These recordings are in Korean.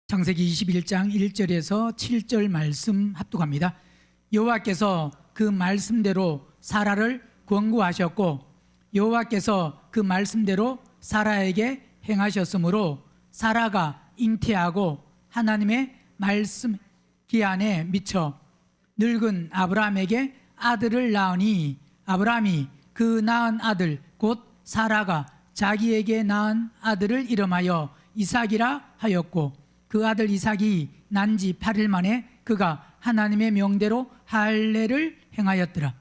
창세기 21장 1절에서 7절 말씀 합독합니다. 여호와께서 그 말씀대로 사라를 권고하셨고 여호와께서 그 말씀대로 사라에게 행하셨으므로 사라가 잉태하고 하나님의 말씀 기한에 미쳐 늙은 아브라함에게 아들을 낳으니 아브라함이 그 낳은 아들 곧 사라가 자기에게 낳은 아들을 이름하여 이삭이라 하였고 그 아들 이삭이 난 지 8일 만에 그가 하나님의 명대로 할례를 행하였더라.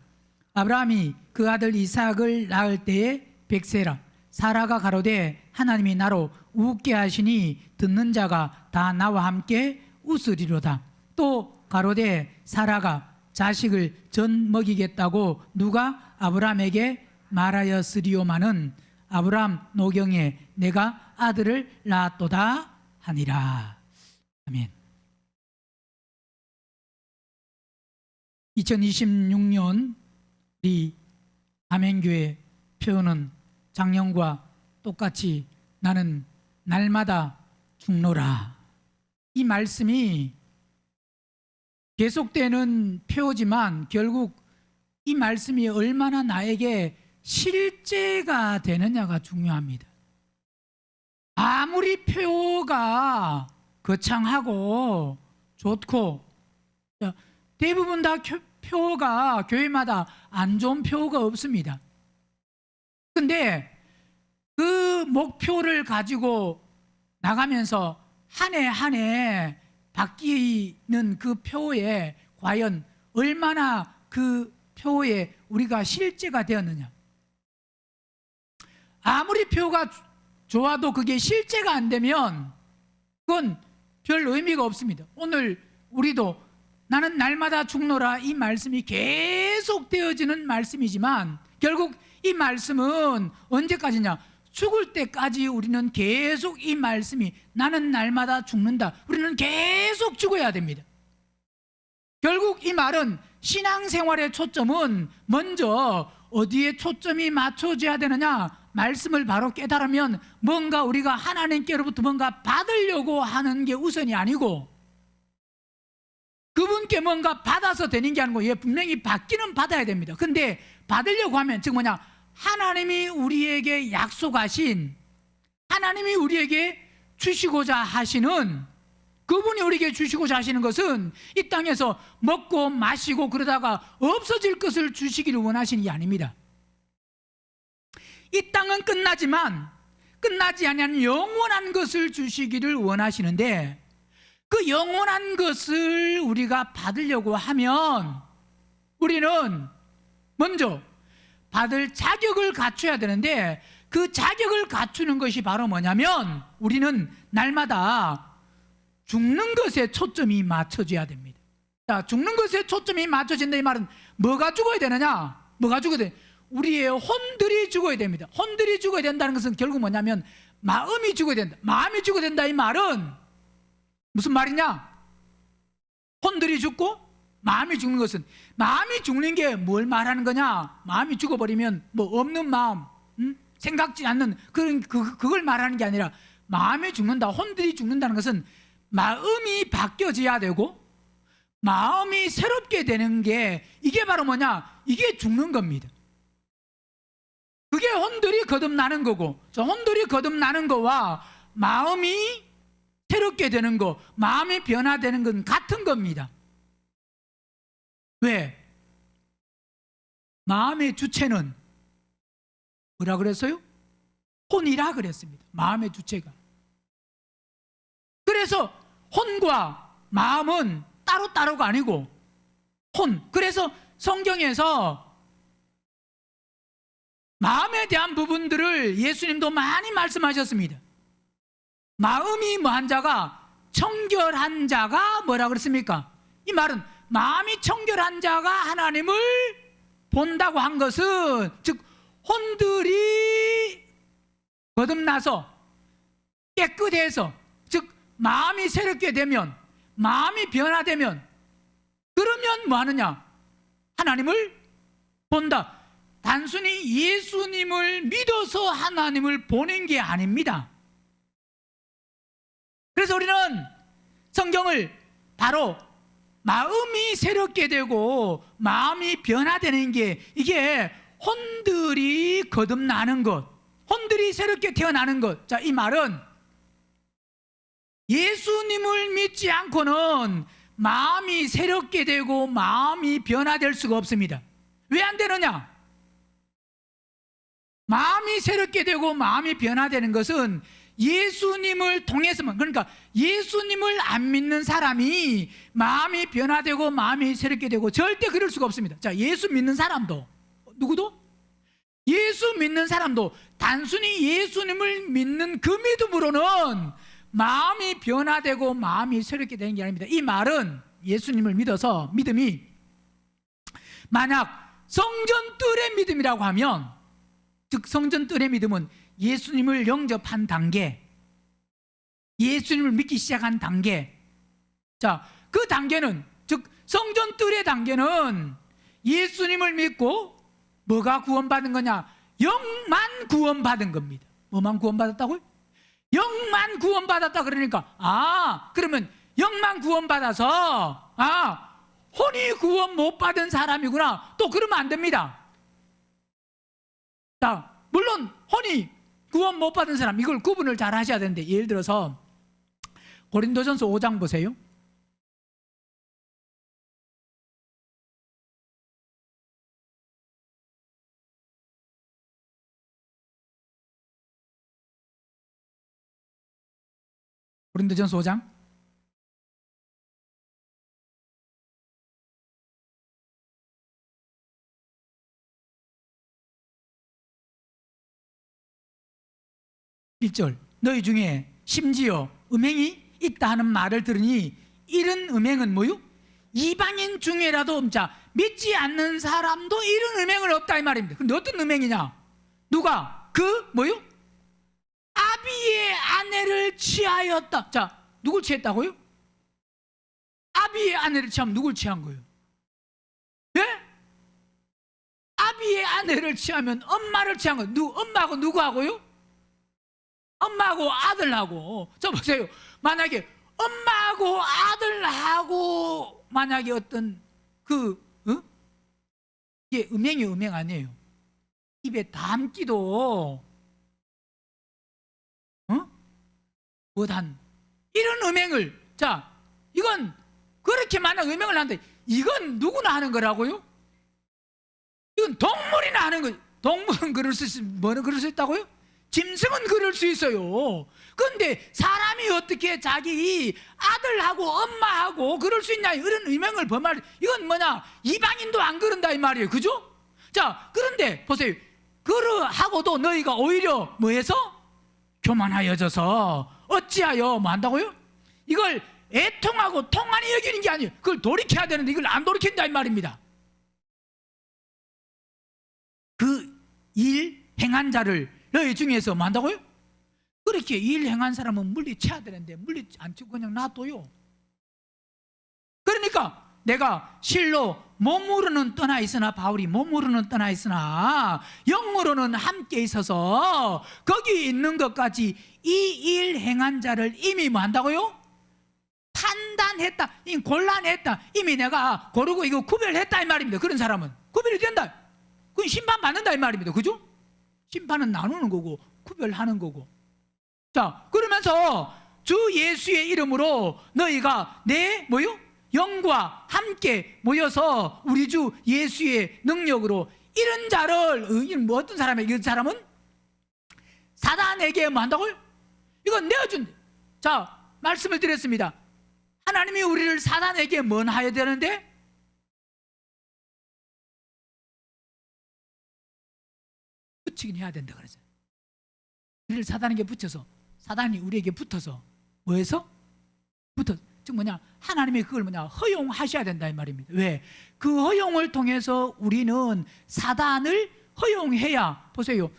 아브라함이 그 아들 이삭을 낳을 때에 100세라. 사라가 가로되 하나님이 나로 웃게 하시니 듣는 자가 다 나와 함께 웃으리로다. 또 가로되 사라가 자식을 전 먹이겠다고 누가 아브라함에게 말하였으리오마는 아브라함 노경에 내가 아들을 낳았도다 하니라. 아멘. 2026년 우리 아멘교회 표현은 작년과 똑같이 나는 날마다 죽노라. 이 말씀이 계속되는 표지만 결국 이 말씀이 얼마나 나에게 실제가 되느냐가 중요합니다. 아무리 표가 거창하고 좋고 대부분 다 표가 교회마다 안 좋은 표가 없습니다. 근데 그 목표를 가지고 나가면서 한 해 한 해 바뀌는 그 표에 과연 얼마나 그 표에 우리가 실제가 되었느냐. 아무리 표가 좋아도 그게 실제가 안 되면 그건 별 의미가 없습니다. 오늘 우리도 나는 날마다 죽노라 이 말씀이 계속 되어지는 말씀이지만 결국 이 말씀은 언제까지냐? 죽을 때까지 우리는 계속 이 말씀이 나는 날마다 죽는다. 우리는 계속 죽어야 됩니다. 결국 이 말은 신앙생활의 초점은 먼저 어디에 초점이 맞춰져야 되느냐? 말씀을 바로 깨달으면 뭔가 우리가 하나님께로부터 뭔가 받으려고 하는 게 우선이 아니고 그분께 뭔가 받아서 되는 게 아니고 분명히 받기는 받아야 됩니다. 근데 받으려고 하면 즉 뭐냐? 하나님이 우리에게 약속하신 하나님이 우리에게 주시고자 하시는 그분이 우리에게 주시고자 하시는 것은 이 땅에서 먹고 마시고 그러다가 없어질 것을 주시기를 원하시는 게 아닙니다. 이 땅은 끝나지만 끝나지 아니하는 영원한 것을 주시기를 원하시는데 그 영원한 것을 우리가 받으려고 하면 우리는 먼저 받을 자격을 갖춰야 되는데 그 자격을 갖추는 것이 바로 뭐냐면 우리는 날마다 죽는 것에 초점이 맞춰져야 됩니다. 자, 죽는 것에 초점이 맞춰진다 이 말은 뭐가 죽어야 되느냐? 뭐가 죽어야 돼? 우리의 혼들이 죽어야 됩니다. 혼들이 죽어야 된다는 것은 결국 뭐냐면 마음이 죽어야 된다. 마음이 죽어야 된다 이 말은 무슨 말이냐? 혼들이 죽고 마음이 죽는 것은 마음이 죽는 게 뭘 말하는 거냐? 마음이 죽어버리면 뭐 없는 마음, 생각지 않는 그걸 말하는 게 아니라 마음이 죽는다, 혼들이 죽는다는 것은 마음이 바뀌어져야 되고 마음이 새롭게 되는 게 이게 바로 뭐냐? 이게 죽는 겁니다. 그게 혼들이 거듭나는 거고 저 혼들이 거듭나는 거와 마음이 새롭게 되는 거, 마음이 변화되는 건 같은 겁니다. 왜? 마음의 주체는 뭐라 그랬어요? 혼이라 그랬습니다. 마음의 주체가. 그래서 혼과 마음은 따로따로가 아니고 혼. 그래서 성경에서 마음에 대한 부분들을 예수님도 많이 말씀하셨습니다. 마음이 뭐한 자가 청결한 자가 뭐라 그랬습니까? 이 말은 마음이 청결한 자가 하나님을 본다고 한 것은 즉 혼들이 거듭나서 깨끗해서 즉 마음이 새롭게 되면 마음이 변화되면 그러면 뭐 하느냐? 하나님을 본다. 단순히 예수님을 믿어서 하나님을 보는 게 아닙니다. 그래서 우리는 성경을 바로 마음이 새롭게 되고 마음이 변화되는 게 이게 혼들이 거듭나는 것, 혼들이 새롭게 태어나는 것. 자, 이 말은 예수님을 믿지 않고는 마음이 새롭게 되고 마음이 변화될 수가 없습니다. 왜 안 되느냐? 마음이 새롭게 되고 마음이 변화되는 것은 예수님을 통해서만, 그러니까 예수님을 안 믿는 사람이 마음이 변화되고 마음이 새롭게 되고 절대 그럴 수가 없습니다. 자, 예수 믿는 사람도, 누구도? 예수 믿는 사람도 단순히 예수님을 믿는 그 믿음으로는 마음이 변화되고 마음이 새롭게 되는 게 아닙니다. 이 말은 예수님을 믿어서 믿음이 만약 성전뜰의 믿음이라고 하면, 즉 성전뜰의 믿음은 예수님을 영접한 단계, 예수님을 믿기 시작한 단계. 자, 그 단계는, 즉 성전뜰의 단계는 예수님을 믿고 뭐가 구원받은 거냐? 영만 구원받은 겁니다. 뭐만 구원받았다고요? 영만 구원받았다. 그러니까 그러면 영만 구원받아서 혼이 구원 못 받은 사람이구나, 또 그러면 안 됩니다. 자, 물론 혼이 구원 못 받은 사람, 이걸 구분을 잘 하셔야 되는데, 예를 들어서 고린도전서 5장 보세요. 고린도전서 5장 1절, 너희 중에 심지어 음행이 있다 하는 말을 들으니 이런 음행은 뭐요? 이방인 중에라도, 자, 믿지 않는 사람도 이런 음행은 없다 이 말입니다. 근데 어떤 음행이냐? 누가? 그 뭐요? 아비의 아내를 취하였다. 자, 누굴 취했다고요? 아비의 아내를 취하면 누굴 취한 거예요? 예? 아비의 아내를 취하면 엄마를 취한 거예요. 엄마하고 누구하고요? 엄마하고 아들하고. 저 보세요. 만약에 엄마하고 아들하고 만약에 어떤 이게 음행이 음행 아니에요. 입에 담기도 못한 이런 음행을, 자, 이건 그렇게 많은 음행을 하는데 이건 누구나 하는 거라고요? 이건 동물이나 하는 거예요. 동물은 그럴 수 있으면 뭐는 그럴 수 있다고요? 짐승은 그럴 수 있어요. 그런데 사람이 어떻게 자기 아들하고 엄마하고 그럴 수 있냐? 이런 음행을 범할, 이건 뭐냐? 이방인도 안 그런다 이 말이에요. 그죠? 자, 그런데 보세요. 그러하고도 너희가 오히려 뭐해서? 교만하여져서 어찌하여 뭐 한다고요? 이걸 애통하고 통한이 여기는 게 아니에요. 그걸 돌이켜야 되는데 이걸 안 돌이킨다 이 말입니다. 그 일 행한 자를 너희 중에서 뭐 한다고요? 그렇게 일 행한 사람은 물리쳐야 되는데 물리치 않고 그냥 놔둬요. 그러니까 내가 실로 몸으로는 떠나 있으나, 바울이 몸으로는 떠나 있으나 영으로는 함께 있어서 거기 있는 것까지 이 일 행한 자를 이미 뭐 한다고요? 판단했다, 이미 곤란했다, 이미 내가 고르고 이거 구별했다 이 말입니다. 그런 사람은 구별이 된다. 그건 심판받는다 이 말입니다. 그죠? 심판은 나누는 거고 구별하는 거고. 자, 그러면서 주 예수의 이름으로 너희가 내 뭐요? 영과 함께 모여서 우리 주 예수의 능력으로 이런 자를, 뭐 어떤 사람에게, 이 사람은 사단에게 뭐 한다고요? 이건 내어준. 자, 말씀을 드렸습니다. 하나님이 우리를 사단에게 뭔 하여야 되는데? 붙이긴 해야 된다 그러죠. 우리를 사단에게 붙여서, 사단이 우리에게 붙어서 뭐해서? 즉 뭐냐? 하나님이 그걸 뭐냐? 허용하셔야 된다 이 말입니다. 왜? 그 허용을 통해서 우리는 사단을 허용해야, 보세요.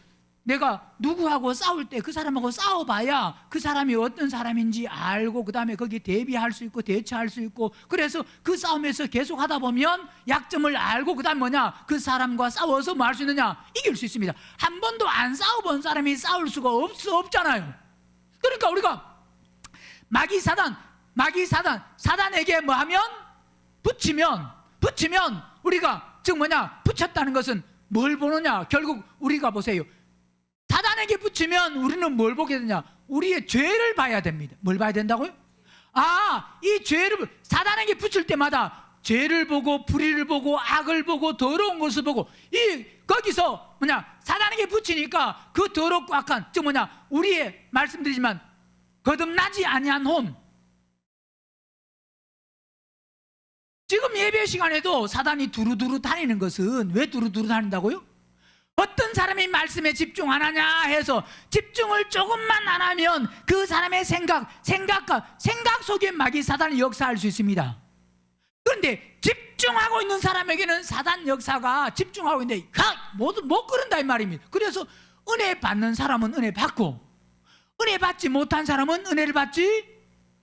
내가 누구하고 싸울 때 그 사람하고 싸워봐야 그 사람이 어떤 사람인지 알고 그 다음에 거기에 대비할 수 있고 대처할 수 있고, 그래서 그 싸움에서 계속 하다 보면 약점을 알고 그 다음 뭐냐? 그 사람과 싸워서 뭐 할 수 있느냐? 이길 수 있습니다. 한 번도 안 싸워본 사람이 싸울 수가 없잖아요. 그러니까 우리가 마귀 사단, 마귀 사단에게 뭐 하면? 붙이면 우리가 즉 뭐냐? 붙였다는 것은 뭘 보느냐? 결국 우리가 보세요. 사단에게 붙이면 우리는 뭘 보게 되냐? 우리의 죄를 봐야 됩니다. 뭘 봐야 된다고요? 이 죄를 사단에게 붙일 때마다 죄를 보고 불의를 보고 악을 보고 더러운 것을 보고 거기서 뭐냐? 사단에게 붙이니까 그 더럽고 악한 즉 뭐냐? 우리의 말씀드리지만 거듭나지 아니한 혼. 지금 예배 시간에도 사단이 두루두루 다니는 것은 왜 두루두루 다닌다고요? 어떤 사람이 말씀에 집중 안 하냐 해서 집중을 조금만 안 하면 그 사람의 생각 속에 마귀 사단이 역사할 수 있습니다. 그런데 집중하고 있는 사람에게는 사단 역사가 집중하고 있는데 모두 못 그런다 이 말입니다. 그래서 은혜 받는 사람은 은혜 받고 은혜 받지 못한 사람은 은혜를 받지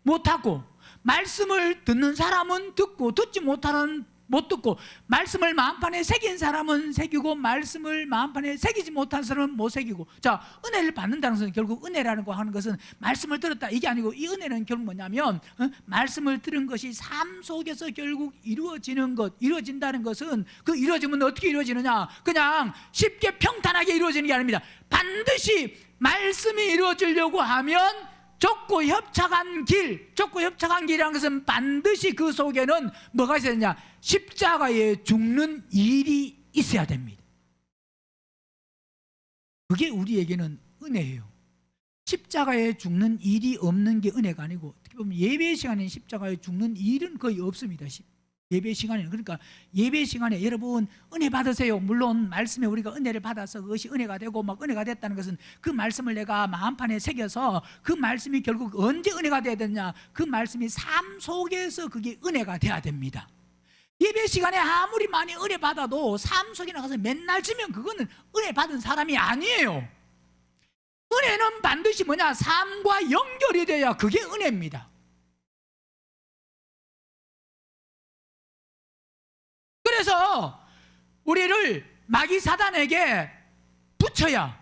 못하고 말씀을 듣는 사람은 듣고 듣지 못하는 못 듣고 말씀을 마음판에 새긴 사람은 새기고 말씀을 마음판에 새기지 못한 사람은 못 새기고. 자, 은혜를 받는다는 것은 결국 은혜라는 거 하는 것은 말씀을 들었다 이게 아니고 이 은혜는 결국 뭐냐면 말씀을 들은 것이 삶 속에서 결국 이루어진다는 것은 그 이루어지면 어떻게 이루어지느냐? 그냥 쉽게 평탄하게 이루어지는 게 아닙니다. 반드시 말씀이 이루어지려고 하면 좁고 협착한 길이라는 것은 반드시 그 속에는 뭐가 있어야 되냐? 십자가에 죽는 일이 있어야 됩니다. 그게 우리에게는 은혜예요. 십자가에 죽는 일이 없는 게 은혜가 아니고 어떻게 보면 예배 시간에 십자가에 죽는 일은 거의 없습니다. 예배 시간에는. 그러니까 예배 시간에 여러분 은혜 받으세요. 물론 말씀에 우리가 은혜를 받아서 그것이 은혜가 되고 막 은혜가 됐다는 것은 그 말씀을 내가 마음판에 새겨서 그 말씀이 결국 언제 은혜가 돼야 되느냐? 그 말씀이 삶 속에서 그게 은혜가 돼야 됩니다. 예배 시간에 아무리 많이 은혜 받아도 삶 속에 나가서 맨날 지면 그거는 은혜 받은 사람이 아니에요. 은혜는 반드시 뭐냐? 삶과 연결이 돼야 그게 은혜입니다. 그래서 우리를 마귀 사단에게 붙여야만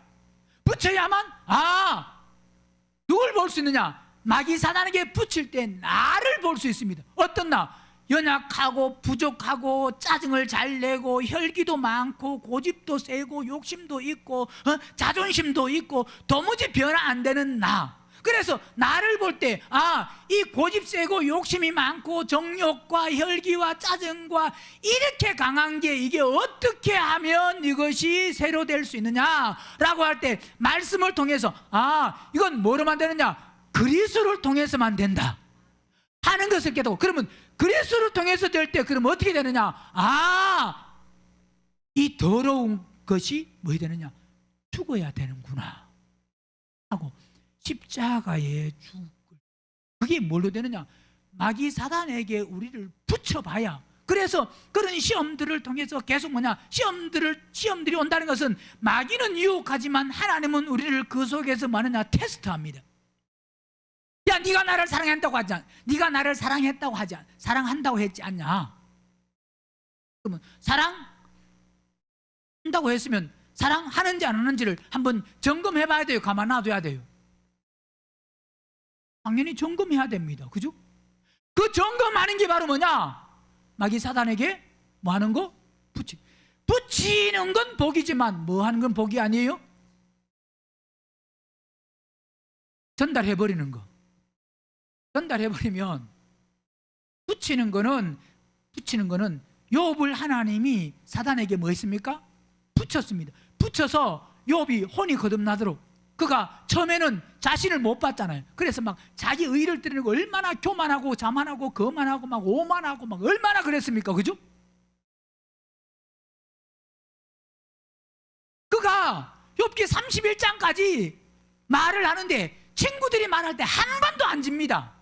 누굴 볼 수 있느냐? 마귀 사단에게 붙일 때 나를 볼 수 있습니다. 어떤 나? 연약하고 부족하고 짜증을 잘 내고 혈기도 많고 고집도 세고 욕심도 있고 자존심도 있고 도무지 변화 안 되는 나. 그래서 나를 볼 때 이 고집 세고 욕심이 많고 정욕과 혈기와 짜증과 이렇게 강한 게 이게 어떻게 하면 이것이 새로 될 수 있느냐라고 할 때 말씀을 통해서 이건 뭐로만 되느냐? 그리스도를 통해서만 된다 하는 것을 깨닫고, 그러면 그리스도를 통해서 될 때 그러면 어떻게 되느냐? 이 더러운 것이 뭐 되느냐? 죽어야 되는구나 하고 십자가에 죽을. 그게 뭘로 되느냐? 마귀 사단에게 우리를 붙여봐야. 그래서 그런 시험들을 통해서 계속 뭐냐? 시험들이 온다는 것은 마귀는 유혹하지만 하나님은 우리를 그 속에서 뭐 하느냐? 테스트합니다. 야, 네가 나를 사랑한다고 하지 않냐? 네가 나를 사랑했다고 하지 않냐? 사랑한다고 했지 않냐? 그러면 사랑한다고 했으면 사랑하는지 안 하는지를 한번 점검해 봐야 돼요? 가만 놔둬야 돼요? 당연히 점검해야 됩니다. 그죠? 그 점검하는 게 바로 뭐냐? 마귀 사단에게 뭐 하는 거? 붙이는 건 복이지만 뭐 하는 건 복이 아니에요? 전달해버리는 거. 전달해버리면 붙이는 거는 욥을 하나님이 사단에게 뭐 했습니까? 붙였습니다. 붙여서 욥이 혼이 거듭나도록. 그가 처음에는 자신을 못 봤잖아요. 그래서 막 자기 의를 드러내고 얼마나 교만하고 자만하고 거만하고 막 오만하고 막 얼마나 그랬습니까? 그죠? 그가 욥기 31장까지 말을 하는데 친구들이 말할 때 한 번도 안 집니다.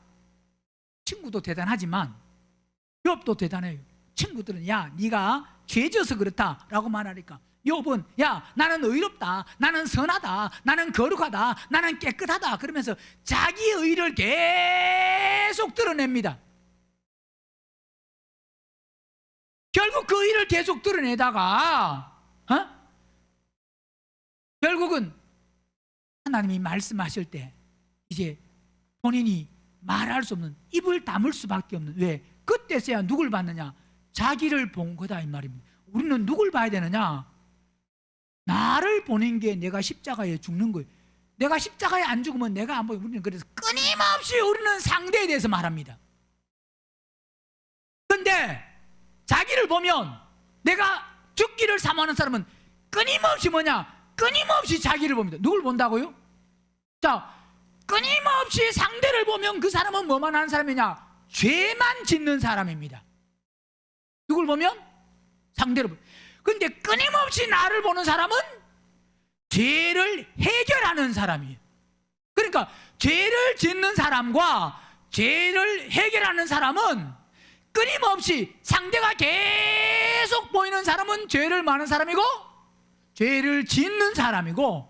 친구도 대단하지만 욥도 대단해요. 친구들은 야, 네가 죄져서 그렇다라고 말하니까 욥은 야, 나는 의롭다, 나는 선하다, 나는 거룩하다, 나는 깨끗하다 그러면서 자기 의를 계속 드러냅니다. 결국 그 의를 계속 드러내다가 결국은 하나님이 말씀하실 때 이제 본인이 말할 수 없는, 입을 다물 수밖에 없는. 왜? 그때서야 누굴 받느냐? 자기를 본 거다 이 말입니다. 우리는 누굴 봐야 되느냐? 나를 보는 게 내가 십자가에 죽는 거예요. 내가 십자가에 안 죽으면 내가 안 보여. 우리는 그래서 끊임없이 우리는 상대에 대해서 말합니다. 근데 자기를 보면, 내가 죽기를 사모하는 사람은 끊임없이 뭐냐? 끊임없이 자기를 봅니다. 누굴 본다고요? 자, 끊임없이 상대를 보면 그 사람은 뭐만 하는 사람이냐? 죄만 짓는 사람입니다. 누굴 보면? 상대를 보면. 근데 끊임없이 나를 보는 사람은 죄를 해결하는 사람이에요. 그러니까 죄를 짓는 사람과 죄를 해결하는 사람은 끊임없이, 상대가 계속 보이는 사람은 죄를 많은 사람이고 죄를 짓는 사람이고,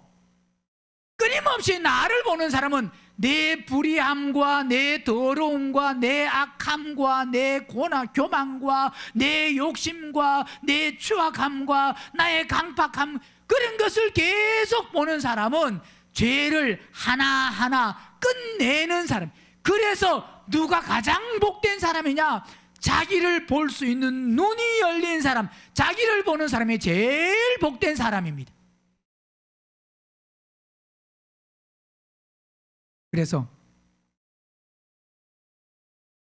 끊임없이 나를 보는 사람은 내 불의함과 내 더러움과 내 악함과 내 교만과 내 욕심과 내 추악함과 나의 강팍함, 그런 것을 계속 보는 사람은 죄를 하나하나 끝내는 사람. 그래서 누가 가장 복된 사람이냐? 자기를 볼 수 있는 눈이 열린 사람, 자기를 보는 사람이 제일 복된 사람입니다. 그래서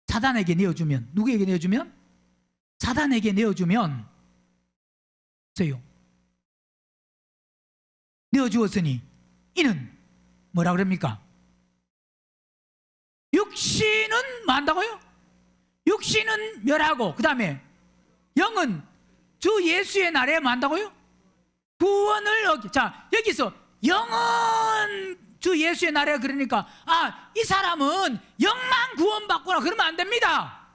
사단에게 내어주면, 누구에게 내어주면? 사단에게 내어주면, 내어주었으니 이는 뭐라 그럽니까? 육신은 뭐 한다고요? 육신은 멸하고, 그 다음에 영은 주 예수의 날에 뭐 한다고요? 구원을 얻기. 자, 여기서 영은 주 예수의 날에, 그러니까 이 사람은 영만 구원받구나 그러면 안 됩니다.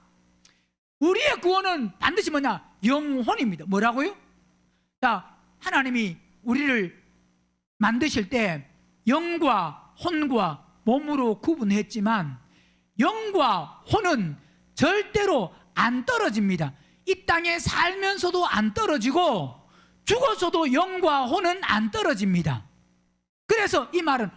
우리의 구원은 반드시 뭐냐? 영혼입니다. 뭐라고요? 자, 하나님이 우리를 만드실 때 영과 혼과 몸으로 구분했지만 영과 혼은 절대로 안 떨어집니다. 이 땅에 살면서도 안 떨어지고 죽어서도 영과 혼은 안 떨어집니다. 그래서 이 말은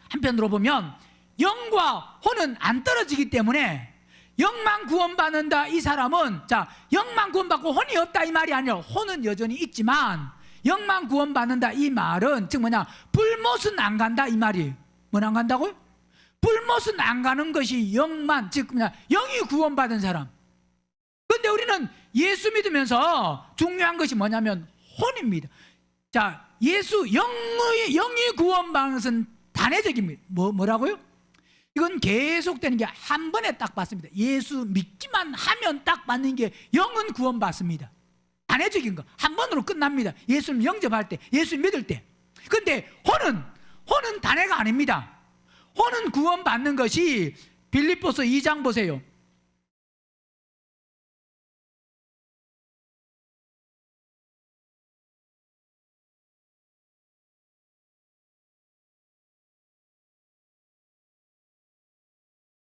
한편으로 보면 영과 혼은 안 떨어지기 때문에 영만 구원받는다 이 사람은, 자, 영만 구원받고 혼이 없다 이 말이 아니라 혼은 여전히 있지만 영만 구원받는다 이 말은 즉 뭐냐? 불못은 안 간다 이 말이에요. 뭐 안 간다고요? 불못은 안 가는 것이 영만, 즉 뭐냐? 영이 구원받은 사람. 근데 우리는 예수 믿으면서 중요한 것이 뭐냐면 혼입니다. 자, 영이 구원받는 것은 단회적입니다. 뭐라고요? 이건 계속되는 게 한 번에 딱 받습니다. 예수 믿기만 하면 딱 받는 게 영은 구원받습니다. 단회적인 거 한 번으로 끝납니다. 예수를 영접할 때, 예수 믿을 때. 근데 혼은 단회가 아닙니다. 혼은 구원받는 것이 빌립보서 2장 보세요.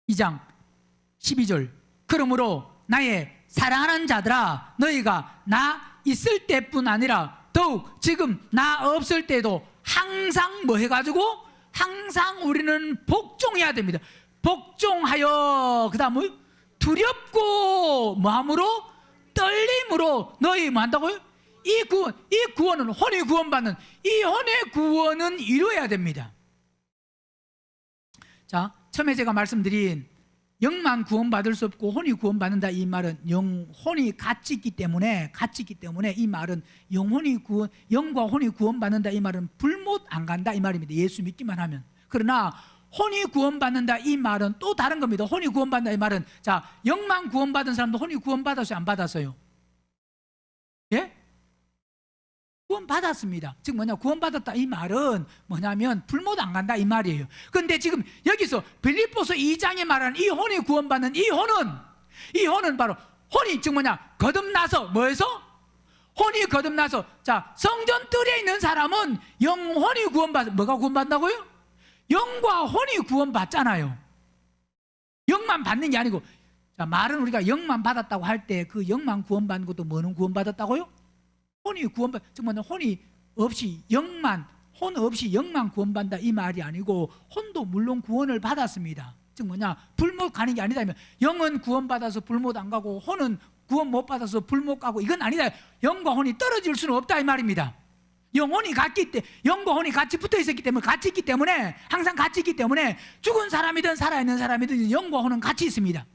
이 장 12절. 그러므로 나의 사랑하는 자들아, 너희가 나 있을 때뿐 아니라 더욱 지금 나 없을 때도 항상 뭐 해가지고 항상 우리는 복종해야 됩니다. 복종하여, 그 다음에 두렵고 마음으로 떨림으로 너희 뭐 한다고요? 이 구원은 혼이 구원받는 이 혼의 구원은 이루어야 됩니다. 자, 처음에 제가 말씀드린 영만 구원받을 수 없고 혼이 구원받는다 이 말은 혼이 같이 있기 때문에 이 말은 영과 혼이 구원받는다 이 말은 불못 안 간다 이 말입니다. 예수 믿기만 하면. 그러나 혼이 구원받는다 이 말은 또 다른 겁니다. 혼이 구원받는다 이 말은, 자, 영만 구원받은 사람도 혼이 구원받았어요, 안 받았어요? 예? 구원받았습니다. 즉 뭐냐? 구원받았다 이 말은 뭐냐면 불못 안 간다 이 말이에요. 그런데 지금 여기서 빌립보서 2장에 말하는 이 혼이 구원받는 이 혼은 바로 혼이 즉 뭐냐? 거듭나서 뭐해서? 혼이 거듭나서, 자, 성전 뜰에 있는 사람은 영혼이 뭐가 구원받는다고요? 영과 혼이 구원받잖아요. 영만 받는 게 아니고, 자, 말은 우리가 영만 받았다고 할 때 그 영만 구원받는 것도 뭐는 구원받았다고요? 혼이 구원받, 즉 뭐냐? 혼이 없이 혼 없이 영만 구원받는다 이 말이 아니고 혼도 물론 구원을 받았습니다. 즉 뭐냐, 불못 가는 게 아니다. 영은 구원받아서 불못 안 가고 혼은 구원 못 받아서 불못 가고 이건 아니다. 영과 혼이 떨어질 수는 없다 이 말입니다. 영혼이 영과 혼이 같이 붙어 있었기 때문에, 같이 있기 때문에, 항상 같이 있기 때문에 죽은 사람이든 살아있는 사람이든 영과 혼은 같이 있습니다.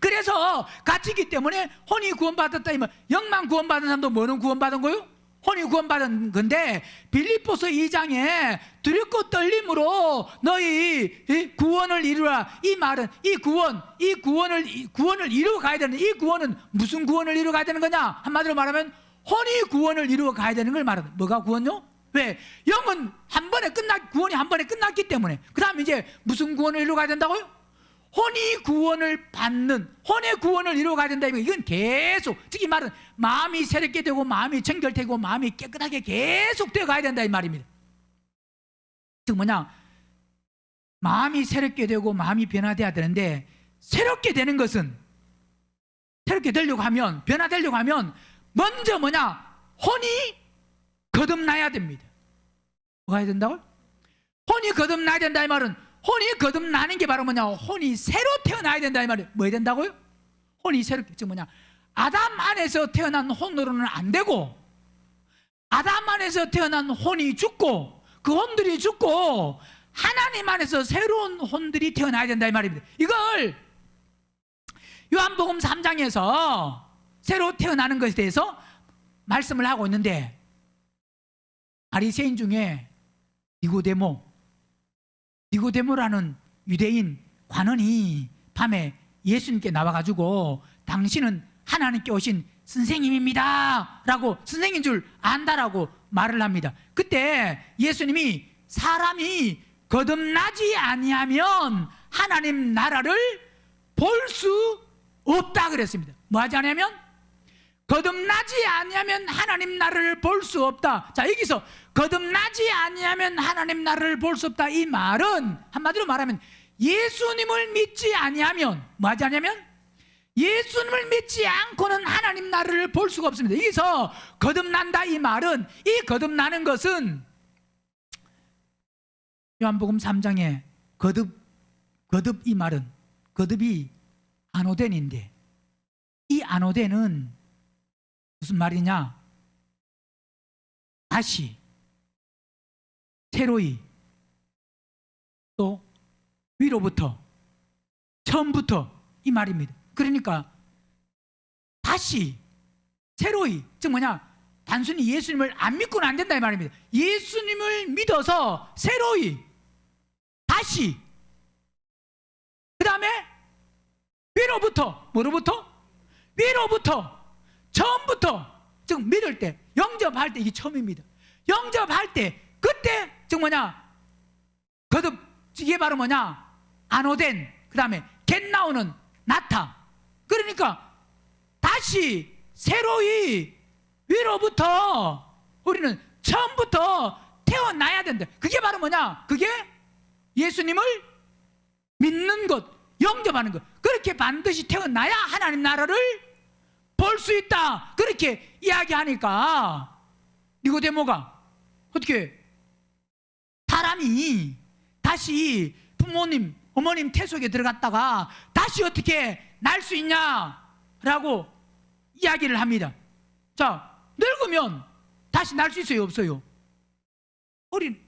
그래서 같이 있기 때문에 혼이 구원받았다 이면 영만 구원받은 사람도 뭐는 구원받은 거요? 혼이 구원받은 건데, 빌립보서 2장에 두렵고 떨림으로 너희 구원을 이루라 이 말은 구원을 이루어 가야 되는, 이 구원은 무슨 구원을 이루어 가야 되는 거냐? 한마디로 말하면 혼이 구원을 이루어 가야 되는 걸 말하는. 뭐가 구원요? 왜? 영은 구원이 한 번에 끝났기 때문에. 그 다음에 이제 무슨 구원을 이루어 가야 된다고요? 혼이 구원을 받는, 혼의 구원을 이루어 가야 된다. 이건 계속, 즉 이 말은 마음이 새롭게 되고 마음이 정결되고 마음이 깨끗하게 계속 되어 가야 된다 이 말입니다. 즉 뭐냐, 마음이 새롭게 되고 마음이 변화돼야 되는데, 새롭게 되는 것은, 새롭게 되려고 하면, 변화되려고 하면 먼저 뭐냐, 혼이 거듭나야 됩니다. 뭐가 해야 된다고요? 혼이 거듭나야 된다 이 말은, 혼이 거듭나는 게 바로 뭐냐, 혼이 새로 태어나야 된다 이 말이에요. 뭐 해야 된다고요? 혼이 새롭게, 즉 뭐냐, 아담 안에서 태어난 혼으로는 안 되고, 아담 안에서 태어난 혼이 죽고 그 혼들이 죽고 하나님 안에서 새로운 혼들이 태어나야 된다 이 말입니다. 이걸 요한복음 3장에서 새로 태어나는 것에 대해서 말씀을 하고 있는데, 바리새인 중에 니고데모라는 유대인 관원이 밤에 예수님께 나와가지고 당신은 하나님께 오신 선생님입니다 라고, 선생님인 줄 안다라고 말을 합니다. 그때 예수님이 사람이 거듭나지 아니하면 하나님 나라를 볼 수 없다 그랬습니다. 뭐 하지 않으면? 거듭나지 아니하면 하나님 나라를 볼 수 없다. 자, 여기서 거듭나지 아니하면 하나님 나라를 볼 수 없다 이 말은 한마디로 말하면 예수님을 믿지 아니하면, 뭐 하지 않으면? 예수님을 믿지 않고는 하나님 나라를 볼 수가 없습니다. 여기서 거듭난다 이 말은, 이 거듭나는 것은 요한복음 3장에 거듭 이 말은, 거듭이 아노덴인데, 이 아노덴은 무슨 말이냐? 다시, 새로이, 또 위로부터, 처음부터 이 말입니다. 그러니까 다시, 새로이, 즉 뭐냐, 단순히 예수님을 안 믿고는 안 된다 이 말입니다. 예수님을 믿어서 새로이, 다시, 그 다음에 위로부터, 뭐로부터? 위로부터, 처음부터, 즉 믿을 때, 영접할 때, 이게 처음입니다. 영접할 때, 그때 즉 뭐냐, 거듭, 이게 바로 뭐냐, 아노덴, 그 다음에 겟 나오는 나타. 그러니까 다시 새로이 위로부터 우리는 처음부터 태어나야 된다. 그게 바로 뭐냐, 그게 예수님을 믿는 것, 영접하는 것. 그렇게 반드시 태어나야 하나님 나라를 볼 수 있다. 그렇게 이야기하니까 니고데모가 어떻게, 사람이 다시 부모님, 어머님 태 속에 들어갔다가 다시 어떻게 날 수 있냐라고 이야기를 합니다. 자, 늙으면 다시 날 수 있어요, 없어요? 어린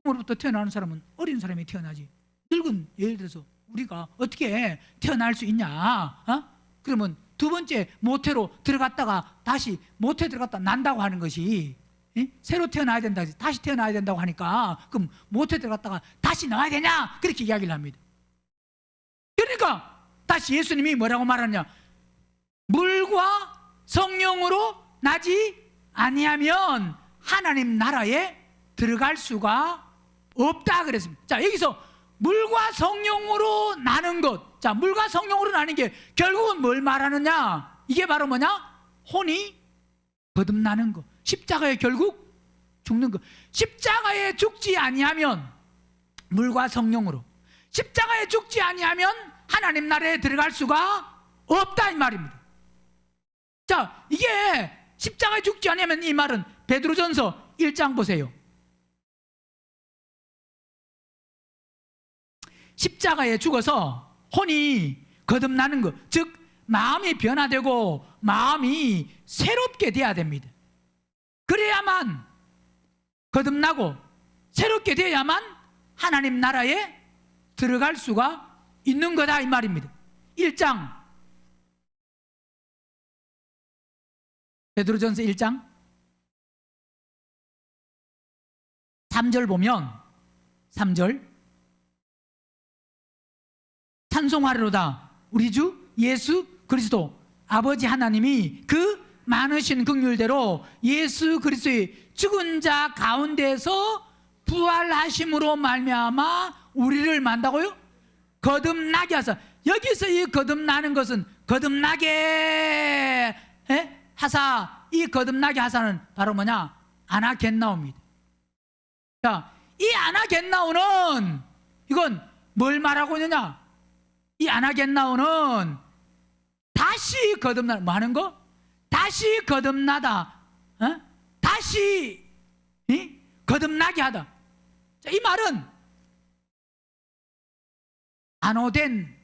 부모로부터 태어나는 사람은 어린 사람이 태어나지, 늙은, 예를 들어서 우리가 어떻게 태어날 수 있냐? 그러면 두 번째 모태로 들어갔다가 다시 모태 들어갔다 난다고 하는 것이, 새로 태어나야 된다, 다시 태어나야 된다고 하니까, 그럼 모태 들어갔다가 다시 나와야 되냐? 그렇게 이야기를 합니다. 그러니까 다시 예수님이 뭐라고 말하냐, 물과 성령으로 나지 아니하면 하나님 나라에 들어갈 수가 없다 그랬습니다. 자, 여기서 물과 성령으로 나는 것, 자, 물과 성령으로 나는 게 결국은 뭘 말하느냐, 이게 바로 뭐냐, 혼이 거듭나는 것, 십자가에 결국 죽는 것. 십자가에 죽지 아니하면, 물과 성령으로 십자가에 죽지 아니하면 하나님 나라에 들어갈 수가 없다 이 말입니다. 자, 이게 십자가에 죽지 아니하면, 이 말은 베드로전서 1장 보세요. 십자가에 죽어서 혼이 거듭나는 것, 즉 마음이 변화되고 마음이 새롭게 돼야 됩니다. 그래야만 거듭나고 새롭게 돼야만 하나님 나라에 들어갈 수가 있는 거다 이 말입니다. 1장 베드로전서 1장 3절 보면 3절 찬송하리로다 우리 주 예수 그리스도 아버지 하나님이 그 많으신 긍휼대로 예수 그리스도의 죽은 자 가운데서 부활하심으로 말미암아 우리를 만다고요? 거듭나게 하사. 여기서 이 거듭나는 것은 거듭나게 하사, 이 거듭나게 하사는 바로 뭐냐? 아나겟나오입니다. 자, 이 아나겟나오는 이건 뭘 말하고 있느냐? 이 아나겟나오는 다시 거듭나, 뭐 하는 거? 다시 거듭나다, 다시 거듭나게 하다. 자, 이 말은 안오된,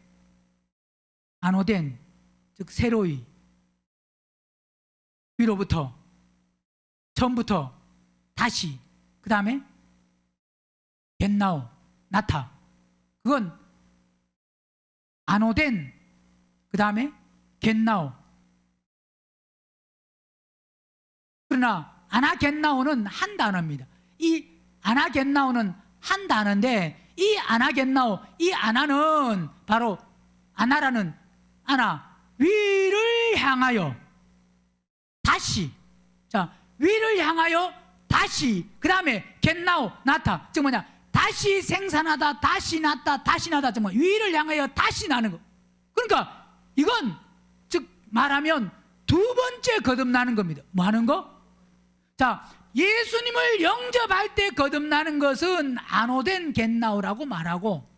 즉 새로이, 위로부터, 처음부터, 다시, 그 다음에 겟나오, 나타. 그건 안오된, 그 다음에 겟나오. 그러나 아나겟나오는 한 단어입니다. 이 아나겟나오는 한 단어인데, 이 아나겟나오, 이 아나는 바로 아나라는 아나, 위를 향하여 다시. 자, 위를 향하여 다시. 그 다음에 겟나오, 나타. 즉 뭐냐? 다시 생산하다, 다시 났다, 다시 나다. 즉 위를 향하여 다시 나는 거. 그러니까 이건 즉 말하면 두 번째 거듭나는 겁니다. 뭐 하는 거? 자, 예수님을 영접할 때 거듭나는 것은 안오된 겟나오라고 말하고,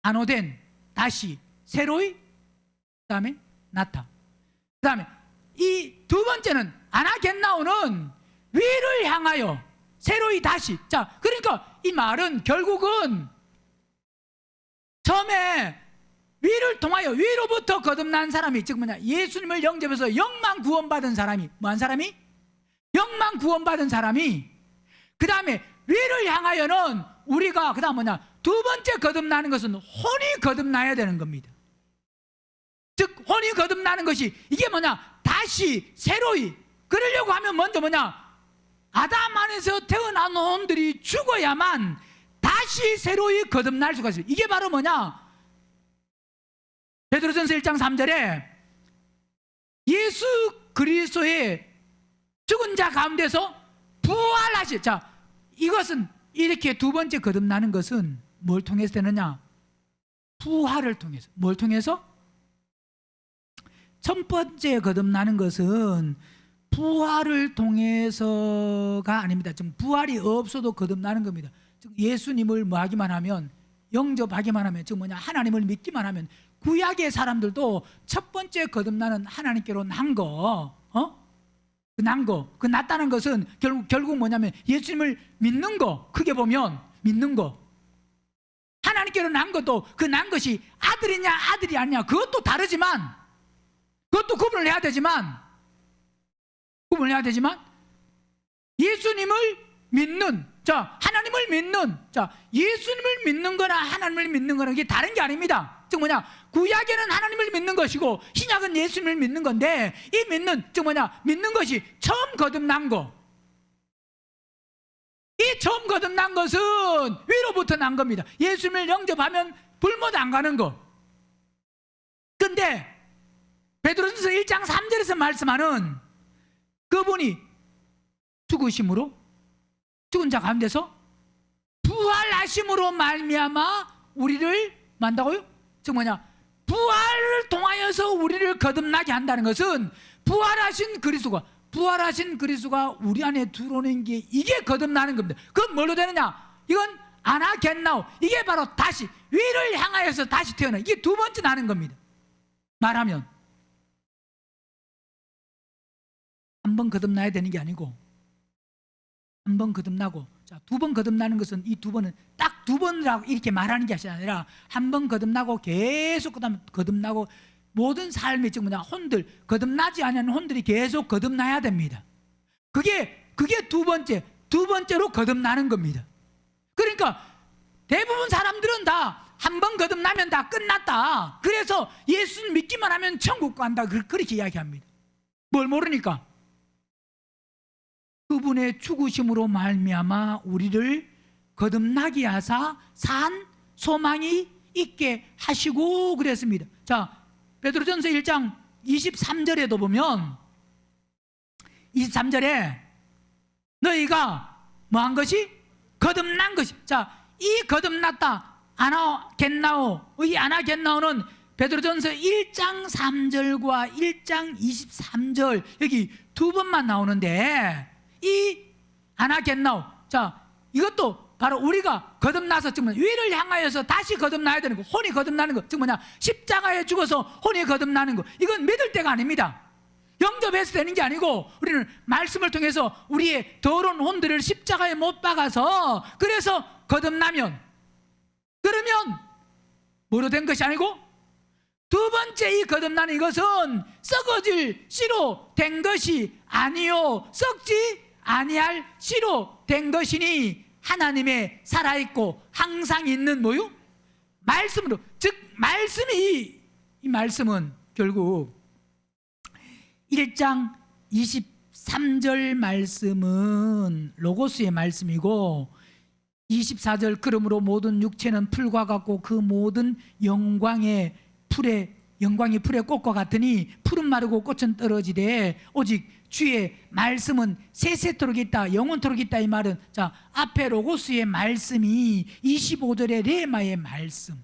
안오된, 다시, 새로이, 그 다음에 나타. 그 다음에 이 두 번째는 아나겟나오는 위를 향하여 새로이 다시. 자, 그러니까 이 말은 결국은 처음에 위를 통하여 위로부터 거듭난 사람이, 즉 뭐냐? 예수님을 영접해서 영만 구원받은 사람이, 뭐한 사람이? 영만 구원받은 사람이, 그 다음에 위를 향하여는 우리가, 그 다음 뭐냐? 두 번째 거듭나는 것은 혼이 거듭나야 되는 겁니다. 즉 혼이 거듭나는 것이 이게 뭐냐? 다시 새로이. 그러려고 하면 먼저 뭐냐? 아담 안에서 태어난 혼들이 죽어야만 다시 새로이 거듭날 수가 있어요. 이게 바로 뭐냐? 베드로전서 1장 3절에 예수 그리스도의 죽은 자 가운데서 부활하시. 자, 이것은 이렇게 두 번째 거듭나는 것은 뭘 통해서 되느냐? 부활을 통해서. 뭘 통해서? 첫 번째 거듭나는 것은 부활을 통해서가 아닙니다. 좀 부활이 없어도 거듭나는 겁니다. 즉 예수님을 뭐 하기만 하면, 영접하기만 하면, 즉 뭐냐? 하나님을 믿기만 하면, 구약의 사람들도 첫 번째 거듭나는 하나님께로 난 거, 그 났다는 것은 결국 뭐냐면 예수님을 믿는 거, 크게 보면 믿는 거. 하나님께로 난 것도 그 난 것이 아들이냐 아들이 아니냐 그것도 다르지만, 그것도 구분을 해야 되지만 예수님을 믿는, 자, 하나님을 믿는, 자, 예수님을 믿는 거나 하나님을 믿는 거는 이게 다른 게 아닙니다. 즉 뭐냐? 구약에는 하나님을 믿는 것이고 신약은 예수님을 믿는 건데, 이 믿는, 즉 뭐냐? 믿는 것이 처음 거듭난 거. 이 처음 거듭난 것은 위로부터 난 겁니다. 예수님을 영접하면 불못 안 가는 거. 근데 베드로전서 1장 3절에서 말씀하는 그분이 죽으심으로, 죽은 자 가운데서 부활하심으로 말미암아 우리를 만다고요? 즉 뭐냐? 부활을 통하여서 우리를 거듭나게 한다는 것은 부활하신 그리스도가 우리 안에 들어오는 게, 이게 거듭나는 겁니다. 그건 뭘로 되느냐? 이건 아나겟나오. 이게 바로 다시 위를 향하여서 다시 태어나. 이게 두 번째 나는 겁니다. 말하면 한 번 거듭나야 되는 게 아니고, 한 번 거듭나고 자, 2번 거듭나는 것은 이 2번은 딱 2번이라고 이렇게 말하는 게 아니라 한 번 거듭나고 계속 그다음 거듭나고 모든 삶의 즉 뭐냐 혼들 거듭나지 않는 혼들이 계속 거듭나야 됩니다. 그게 두 번째로 거듭나는 겁니다. 그러니까 대부분 사람들은 다 한 번 거듭나면 다 끝났다. 그래서 예수 믿기만 하면 천국 간다. 그렇게 이야기합니다. 뭘 모르니까 그분의 죽으심으로 말미암아 우리를 거듭나게 하사 산 소망이 있게 하시고 그랬습니다. 자, 베드로전서 1장 23절에도 보면 23절에 너희가 뭐한 것이? 거듭난 것이. 자, 이 거듭났다 아나겟나오, 이 아나겟나오는 베드로전서 1장 3절과 1장 23절 여기 2번만 나오는데 이 아나겟나오, 자, 이것도 바로 우리가 거듭나서 즉 위를 향하여서 다시 거듭나야 되는 거, 혼이 거듭나는 거, 즉 뭐냐 십자가에 죽어서 혼이 거듭나는 거, 이건 믿을 때가 아닙니다. 영접해서 되는 게 아니고 우리는 말씀을 통해서 우리의 더러운 혼들을 십자가에 못 박아서 그래서 거듭나면, 그러면 뭐로 된 것이 아니고 두 번째 이 거듭나는 이것은 썩어질 씨로 된 것이 아니요 썩지 아니할 씨로 된 것이니 하나님의 살아있고 항상 있는 뭐요? 말씀으로. 즉 말씀이 이 말씀은 결국 1장 23절 말씀은 로고스의 말씀이고 24절 그러므로 모든 육체는 풀과 같고 그 모든 영광이 풀의 꽃과 같으니 풀은 마르고 꽃은 떨어지되 오직 주의 말씀은 세세토록 있다 영원토록 있다. 이 말은 자 앞에 로고스의 말씀이 25절의 레마의 말씀,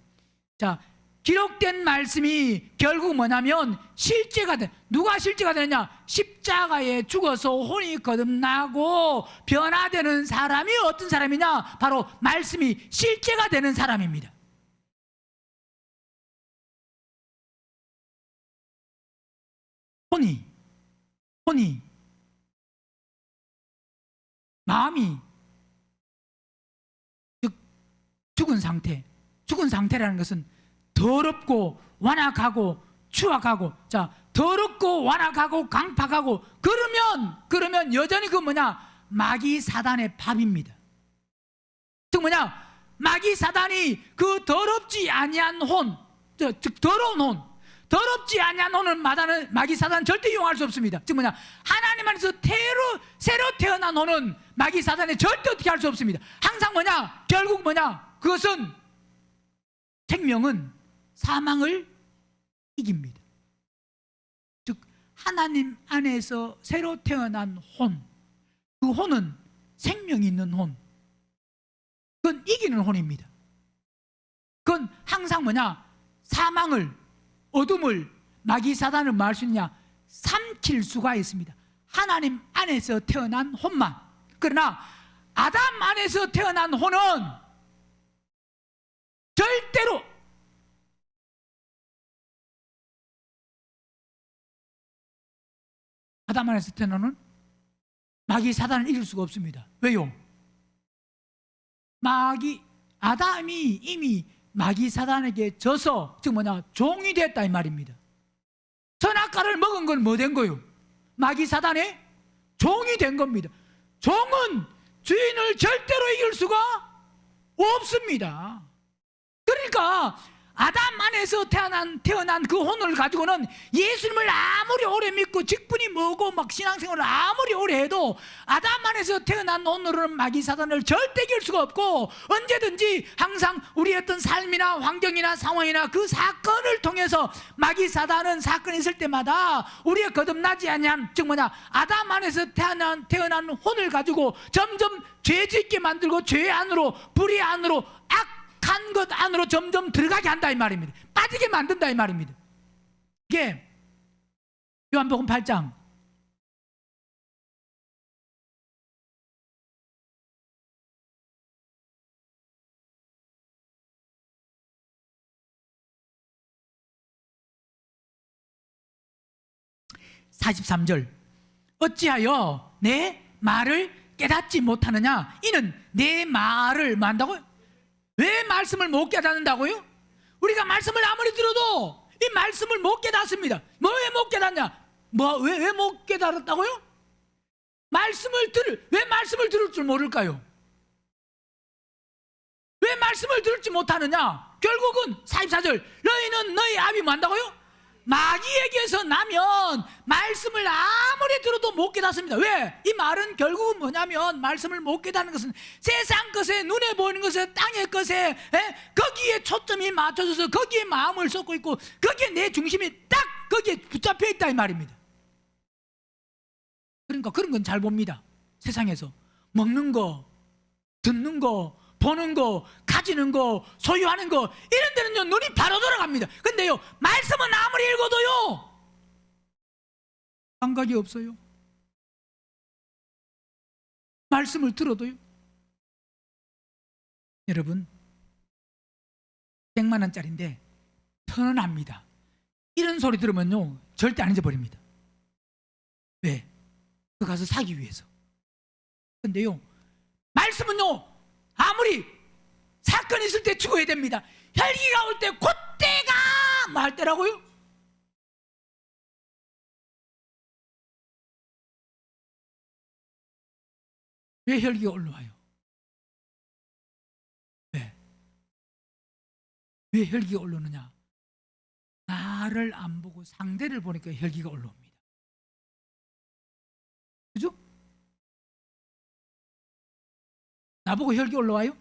자 기록된 말씀이 결국 뭐냐면 실제가 돼. 누가 실제가 되느냐? 십자가에 죽어서 혼이 거듭나고 변화되는 사람이 어떤 사람이냐? 바로 말씀이 실제가 되는 사람입니다. 혼이 마음이 즉 죽은 상태라는 것은 더럽고 완악하고 추악하고, 자 더럽고 완악하고 강팍하고 그러면 여전히 그 뭐냐 마귀 사단의 밥입니다. 즉 뭐냐 마귀 사단이 그 더럽지 아니한 혼, 즉 더러운 혼, 더럽지 아니한 혼을 마귀 사단은 절대 이용할 수 없습니다. 즉 뭐냐 하나님 안에서 새로 태어난 혼은 마귀 사단이 절대 어떻게 할 수 없습니다. 항상 뭐냐 결국 뭐냐 그것은 생명은 사망을 이깁니다. 즉 하나님 안에서 새로 태어난 혼, 그 혼은 생명이 있는 혼, 그건 이기는 혼입니다. 그건 항상 뭐냐 사망을, 어둠을, 마귀 사단을 뭐 할 수 있냐 삼킬 수가 있습니다. 하나님 안에서 태어난 혼만. 그러나 아담 안에서 태어난 혼은 절대로 아담 안에서 태어나는 마귀 사단을 이길 수가 없습니다. 왜요? 아담이 이미 마귀 사단에게 져서 즉 뭐냐 종이 됐다 이 말입니다. 선악과를 먹은 건 뭐 된 거요? 마귀 사단의 종이 된 겁니다. 종은 주인을 절대로 이길 수가 없습니다. 그러니까 아담 안에서 태어난 그 혼을 가지고는 예수님을 아무리 오래 믿고 직분이 뭐고 막 신앙생활을 아무리 오래 해도 아담 안에서 태어난 혼으로는 마귀 사단을 절대 이길 수가 없고 언제든지 항상 우리의 어떤 삶이나 환경이나 상황이나 그 사건을 통해서 마귀 사단은 사건이 있을 때마다 우리의 거듭나지 아니한 즉 뭐냐 아담 안에서 태어난 혼을 가지고 점점 죄짓게 만들고 죄 안으로 불의 안으로 악한 것 안으로 점점 들어가게 한다 이 말입니다. 빠지게 만든다 이 말입니다. 이게 요한복음 8장 43절 어찌하여 내 말을 깨닫지 못하느냐? 이는 내 말을 만다고요? 왜 말씀을 못 깨닫는다고요? 우리가 말씀을 아무리 들어도 이 말씀을 못 깨닫습니다. 왜 못 깨닫냐? 왜 못 깨달았다고요? 왜 말씀을 들을 줄 모를까요? 왜 말씀을 들을지 못하느냐? 결국은 44절, 너희는 너희 아비 뭐한다고요? 마귀에게서 나면 말씀을 아무리 들어도 못 깨닫습니다. 왜? 이 말은 결국은 뭐냐면, 말씀을 못 깨닫는 것은 세상 것에, 눈에 보이는 것에, 땅의 것에, 거기에 초점이 맞춰져서 거기에 마음을 쏟고 있고 거기에 내 중심이 딱 거기에 붙잡혀 있다 이 말입니다. 그러니까 그런 건 잘 봅니다. 세상에서 먹는 거, 듣는 거, 보는 거, 가지는 거, 소유하는 거, 이런 데는요 눈이 바로 돌아갑니다. 근데요 말씀은 아무리 읽어도요 감각이 없어요. 말씀을 들어도요. 여러분 100만 원짜리인데 편안합니다. 이런 소리 들으면요 절대 안 잊어버립니다. 왜? 그 가서 사기 위해서. 근데요 말씀은요 아무리 사건이 있을 때 죽어야 됩니다. 혈기가 올 때 그때가 뭐 할 때라고요? 왜 혈기가 올라와요? 왜 혈기가 올라오느냐? 나를 안 보고 상대를 보니까 혈기가 올라옵니다. 그죠? 나보고 혈기 올라와요?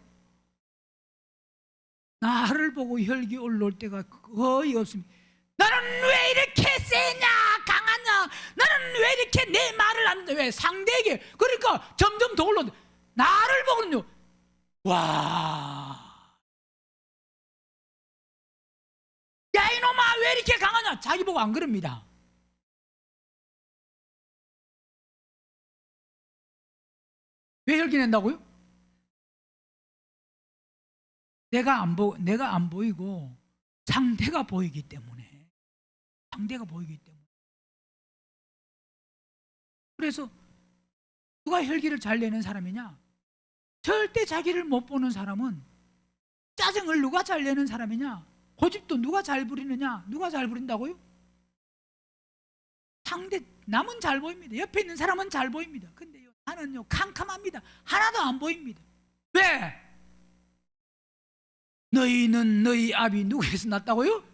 나를 보고 혈기 올라올 때가 거의 없습니다. 너는 왜 이렇게 세냐, 강하냐, 너는 왜 이렇게 내 말을 안 듣냐? 왜? 상대에게. 그러니까 점점 더 올라온다. 나를 보고는요, 와, 야 이놈아 왜 이렇게 강하냐? 자기 보고 안 그럽니다. 왜 혈기 낸다고요? 내가 안 보이고 상대가 보이기 때문에. 상대가 보이기 때문에. 그래서 누가 혈기를 잘 내는 사람이냐? 절대 자기를 못 보는 사람은. 짜증을 누가 잘 내는 사람이냐? 고집도 누가 잘 부리느냐? 누가 잘 부린다고요? 남은 잘 보입니다. 옆에 있는 사람은 잘 보입니다. 근데요 나는요 캄캄합니다. 하나도 안 보입니다. 왜? 너희는 너희 아비 누구에서 났다고요?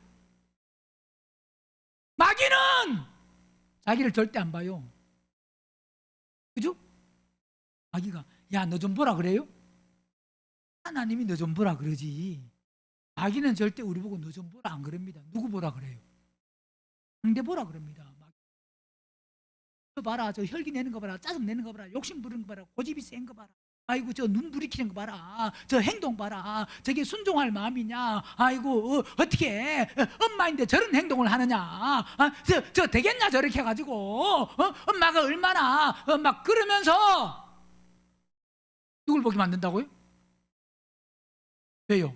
마귀는 자기를 절대 안 봐요. 그죠? 마귀가 야 너 좀 보라 그래요? 하나님이 너 좀 보라 그러지. 마귀는 절대 우리 보고 너 좀 보라 안 그럽니다. 누구 보라 그래요? 상대 보라 그럽니다. 저 봐라, 저 혈기 내는 거 봐라, 짜증 내는 거 봐라, 욕심 부르는 거 봐라, 고집이 센 거 봐라. 아이고 저 눈 부리키는 거 봐라, 저 행동 봐라, 저게 순종할 마음이냐? 아이고 어떻게 엄마인데 저런 행동을 하느냐? 저 되겠냐 저렇게 해가지고 엄마가 얼마나 막 그러면서 누굴 보게 만든다고요? 왜요?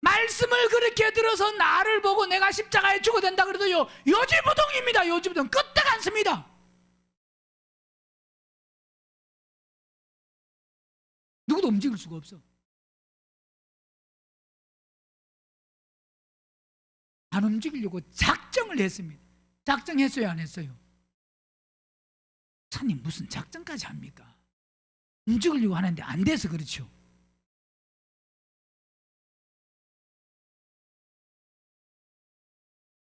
말씀을 그렇게 들어서 나를 보고 내가 십자가에 죽어야 된다 그래도요 요지부동입니다. 요지부동 끄떡 않습니다. 누구도 움직일 수가 없어. 안 움직이려고 작정을 했습니다. 작정했어요 안 했어요? 목사님 무슨 작정까지 합니까? 움직이려고 하는데 안 돼서 그렇죠.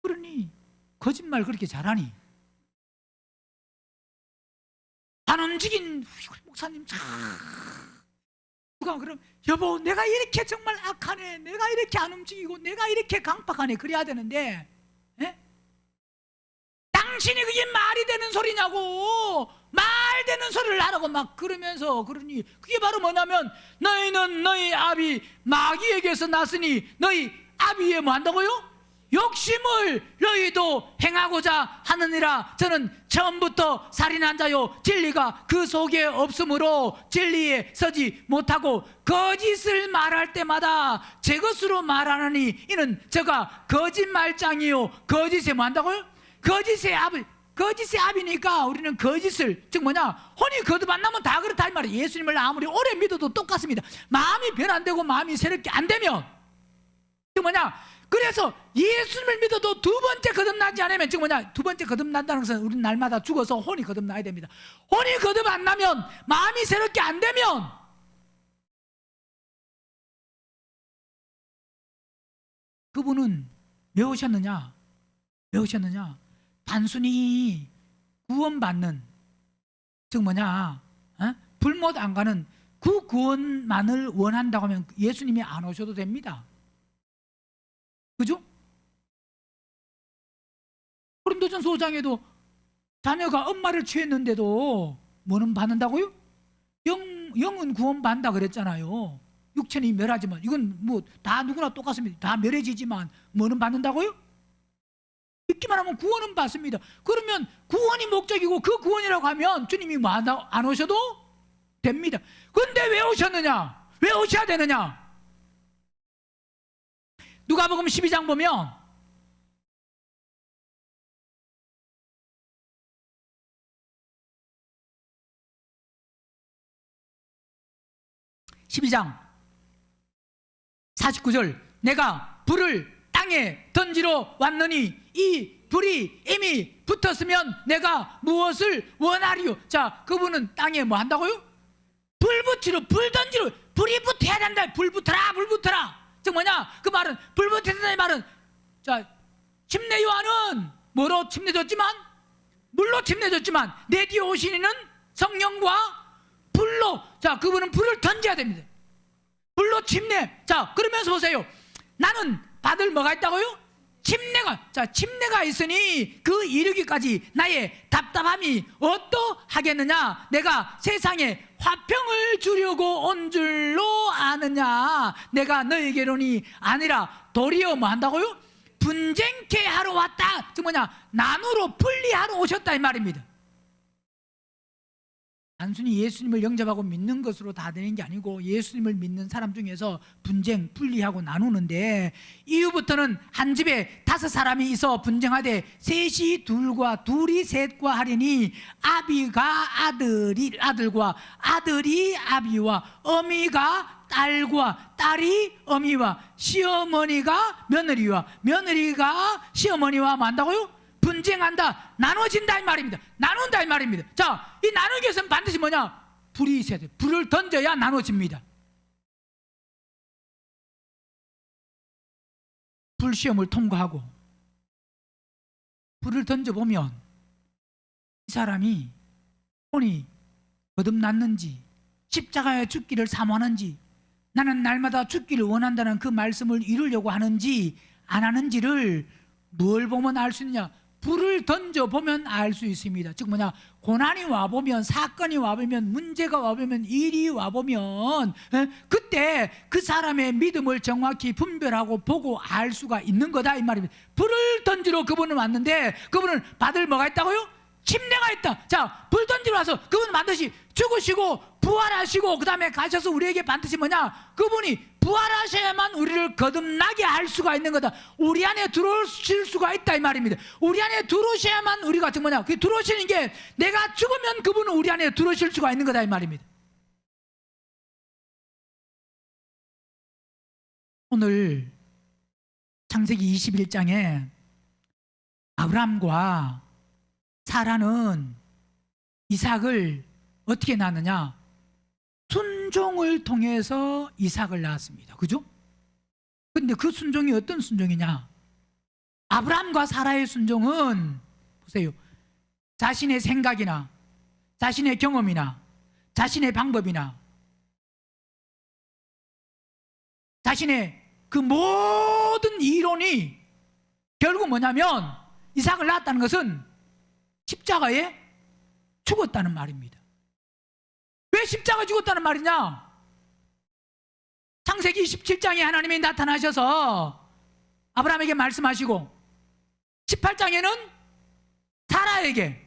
그러니 거짓말 그렇게 잘하니 안 움직인 목사님 참 누가 그럼 여보 내가 이렇게 정말 악하네, 내가 이렇게 안 움직이고 내가 이렇게 강박하네 그래야 되는데 당신이 그게 말이 되는 소리냐고, 말 되는 소리를 하라고 막 그러면서. 그러니 그게 바로 뭐냐면 너희는 너희 아비 마귀에게서 났으니 너희 아비에 뭐 한다고요? 욕심을 너희도 행하고자 하느니라. 저는 처음부터 살인한 자요 진리가 그 속에 없으므로 진리에 서지 못하고 거짓을 말할 때마다 제 것으로 말하느니 이는 저가 거짓말장이요 거짓에 뭐 한다고요? 거짓의 아버지. 거짓의 압이니까 우리는 거짓을, 즉 뭐냐, 혼이 거듭 안 나면 다 그렇다 이 말이에요. 예수님을 아무리 오래 믿어도 똑같습니다. 마음이 변 안 되고 마음이 새롭게 안 되면, 즉 뭐냐, 그래서 예수님을 믿어도 두 번째 거듭나지 않으면, 즉 뭐냐, 두 번째 거듭난다는 것은 우리는 날마다 죽어서 혼이 거듭나야 됩니다. 혼이 거듭 안 나면, 마음이 새롭게 안 되면 그분은 왜 오셨느냐? 왜 오셨느냐? 단순히 구원받는, 즉 뭐냐, 불못 안 가는 그 구원만을 원한다고 하면 예수님이 안 오셔도 됩니다. 그죠? 고린도전서 5장에도 자녀가 엄마를 취했는데도 뭐는 받는다고요? 영은 구원받는다 그랬잖아요. 육체는 멸하지만, 이건 뭐 다 누구나 똑같습니다. 다 멸해지지만 뭐는 받는다고요? 믿기만 하면 구원은 받습니다. 그러면 구원이 목적이고 그 구원이라고 하면 주님이 뭐 안 오셔도 됩니다. 그런데 왜 오셨느냐? 왜 오셔야 되느냐? 누가복음 12장 보면 12장 49절, 내가 불을 땅에 던지러 왔느니 이 불이 이미 붙었으면 내가 무엇을 원하리요? 자, 그분은 땅에 뭐 한다고요? 불 붙이러, 불 던지러, 불이 붙어야 된다. 불 붙어라, 불 붙어라. 즉 뭐냐, 그 말은, 불 붙어야 이 말은, 자, 침례 요한은 뭐로 침례줬지만, 물로 침례줬지만 내 뒤에 오신 이는 성령과 불로, 자, 그분은 불을 던져야 됩니다. 불로 침례. 자, 그러면서 보세요. 나는 받을 뭐가 있다고요? 침례가. 자, 침례가 있으니 그 이르기까지 나의 답답함이 어떠하겠느냐? 내가 세상에 화평을 주려고 온 줄로 아느냐? 내가 너에게로니 아니라 도리어 뭐 한다고요? 분쟁케 하러 왔다. 즉 뭐냐, 나누러 분리하러 오셨다 이 말입니다. 단순히 예수님을 영접하고 믿는 것으로 다 되는 게 아니고, 예수님을 믿는 사람 중에서 분쟁, 분리하고 나누는데, 이후부터는 한 집에 5사람이 있어 분쟁하되 셋이 둘과 둘이 셋과 하리니, 아비가 아들과 아들이 아비와 어미가 딸과 딸이 어미와 시어머니가 며느리와 며느리가 시어머니와 뭐 한다고요? 분쟁한다, 나눠진다 이 말입니다. 나눈다 이 말입니다. 자, 이 나누기 위해서는 반드시 뭐냐? 불이 있어야 돼. 불을 던져야 나눠집니다. 불시험을 통과하고 불을 던져보면 이 사람이 혼이 거듭났는지, 십자가에 죽기를 사모하는지, 나는 날마다 죽기를 원한다는 그 말씀을 이루려고 하는지 안 하는지를 뭘 보면 알 수 있느냐? 불을 던져보면 알 수 있습니다. 즉 뭐냐, 고난이 와보면, 사건이 와보면, 문제가 와보면, 일이 와보면, 그때 그 사람의 믿음을 정확히 분별하고 보고 알 수가 있는 거다 이 말입니다. 불을 던지러 그분은 왔는데 그분은 받을 뭐가 있다고요? 침례가 있다. 자, 불 던지러 와서 그분은 반드시 죽으시고 부활하시고 그 다음에 가셔서 우리에게 반드시 뭐냐, 그분이 부활하셔야만 우리를 거듭나게 할 수가 있는 거다. 우리 안에 들어오실 수가 있다 이 말입니다. 우리 안에 들어오셔야만 우리가 즉 뭐냐, 그 들어오시는 게, 내가 죽으면 그분은 우리 안에 들어오실 수가 있는 거다 이 말입니다. 오늘 창세기 21장에 아브람과 사라는 이삭을 어떻게 낳느냐? 순종을 통해서 이삭을 낳았습니다. 그죠? 근데 그 순종이 어떤 순종이냐? 아브람과 사라의 순종은 보세요. 자신의 생각이나 자신의 경험이나 자신의 방법이나 자신의 그 모든 이론이 결국 뭐냐면, 이삭을 낳았다는 것은 십자가에 죽었다는 말입니다. 왜 십자가에 죽었다는 말이냐? 창세기 27장에 하나님이 나타나셔서 아브라함에게 말씀하시고 18장에는 사라에게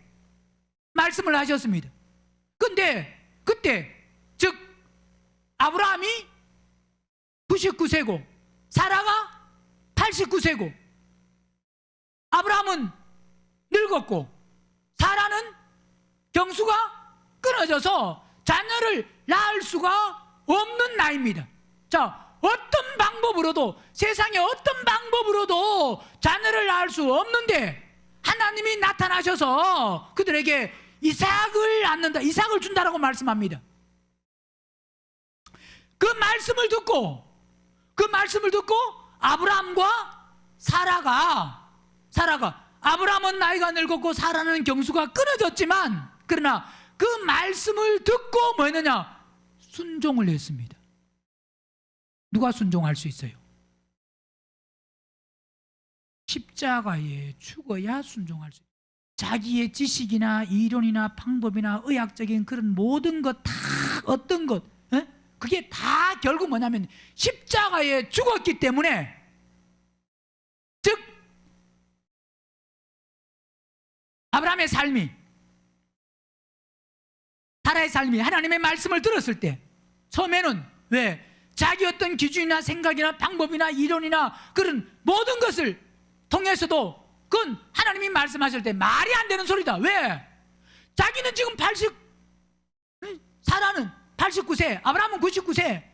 말씀을 하셨습니다. 근데 그때 즉 아브라함이 99세고 사라가 89세고, 아브라함은 늙었고 경수가 끊어져서 자녀를 낳을 수가 없는 나이입니다. 자, 어떤 방법으로도, 세상의 어떤 방법으로도 자녀를 낳을 수 없는데 하나님이 나타나셔서 그들에게 이삭을 낳는다, 이삭을 준다라고 말씀합니다. 그 말씀을 듣고 아브라함과 사라가 아브라함은 나이가 늙었고 사라는 경수가 끊어졌지만, 그러나 그 말씀을 듣고 뭐 했느냐? 순종을 했습니다. 누가 순종할 수 있어요? 십자가에 죽어야 순종할 수 있어요. 자기의 지식이나 이론이나 방법이나 의학적인 그런 모든 것 다, 어떤 것, 그게 다 결국 뭐냐면 십자가에 죽었기 때문에, 즉 아브라함의 삶이, 사라의 삶이 하나님의 말씀을 들었을 때 처음에는 왜? 자기 어떤 기준이나 생각이나 방법이나 이론이나 그런 모든 것을 통해서도 그건 하나님이 말씀하실 때 말이 안 되는 소리다. 왜? 자기는 지금 사라는 89세, 아브라함은 99세,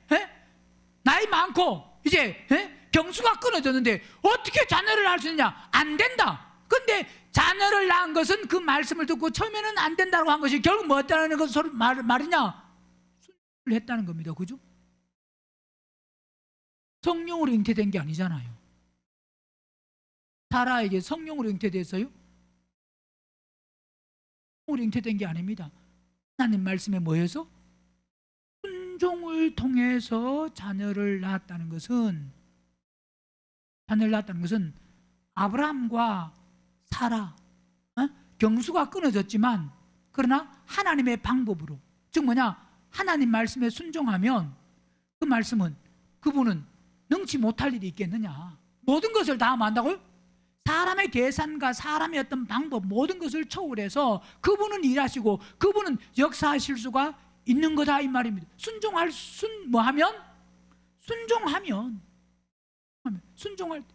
나이 많고 이제 경수가 끊어졌는데 어떻게 자녀를 낳을 수 있느냐? 안 된다. 근데 자녀를 낳은 것은 그 말씀을 듣고 처음에는 안 된다고 한 것이 결국 뭐였다는 것 말이냐? 순종을 했다는 겁니다. 그죠? 성령으로 잉태된 게 아니잖아요. 사라에게 성령으로 잉태됐어요? 성령으로 잉태된 게 아닙니다. 하나님 말씀에 뭐해서? 순종을 통해서 자녀를 낳았다는 것은 아브라함과 사라, 경수가 끊어졌지만 그러나 하나님의 방법으로, 즉 뭐냐? 하나님 말씀에 순종하면 그 말씀은, 그분은 능치 못할 일이 있겠느냐? 모든 것을 다 한다고요? 사람의 계산과 사람의 어떤 방법, 모든 것을 초월해서 그분은 일하시고 그분은 역사하실 수가 있는 거다, 이 말입니다. 순종할 때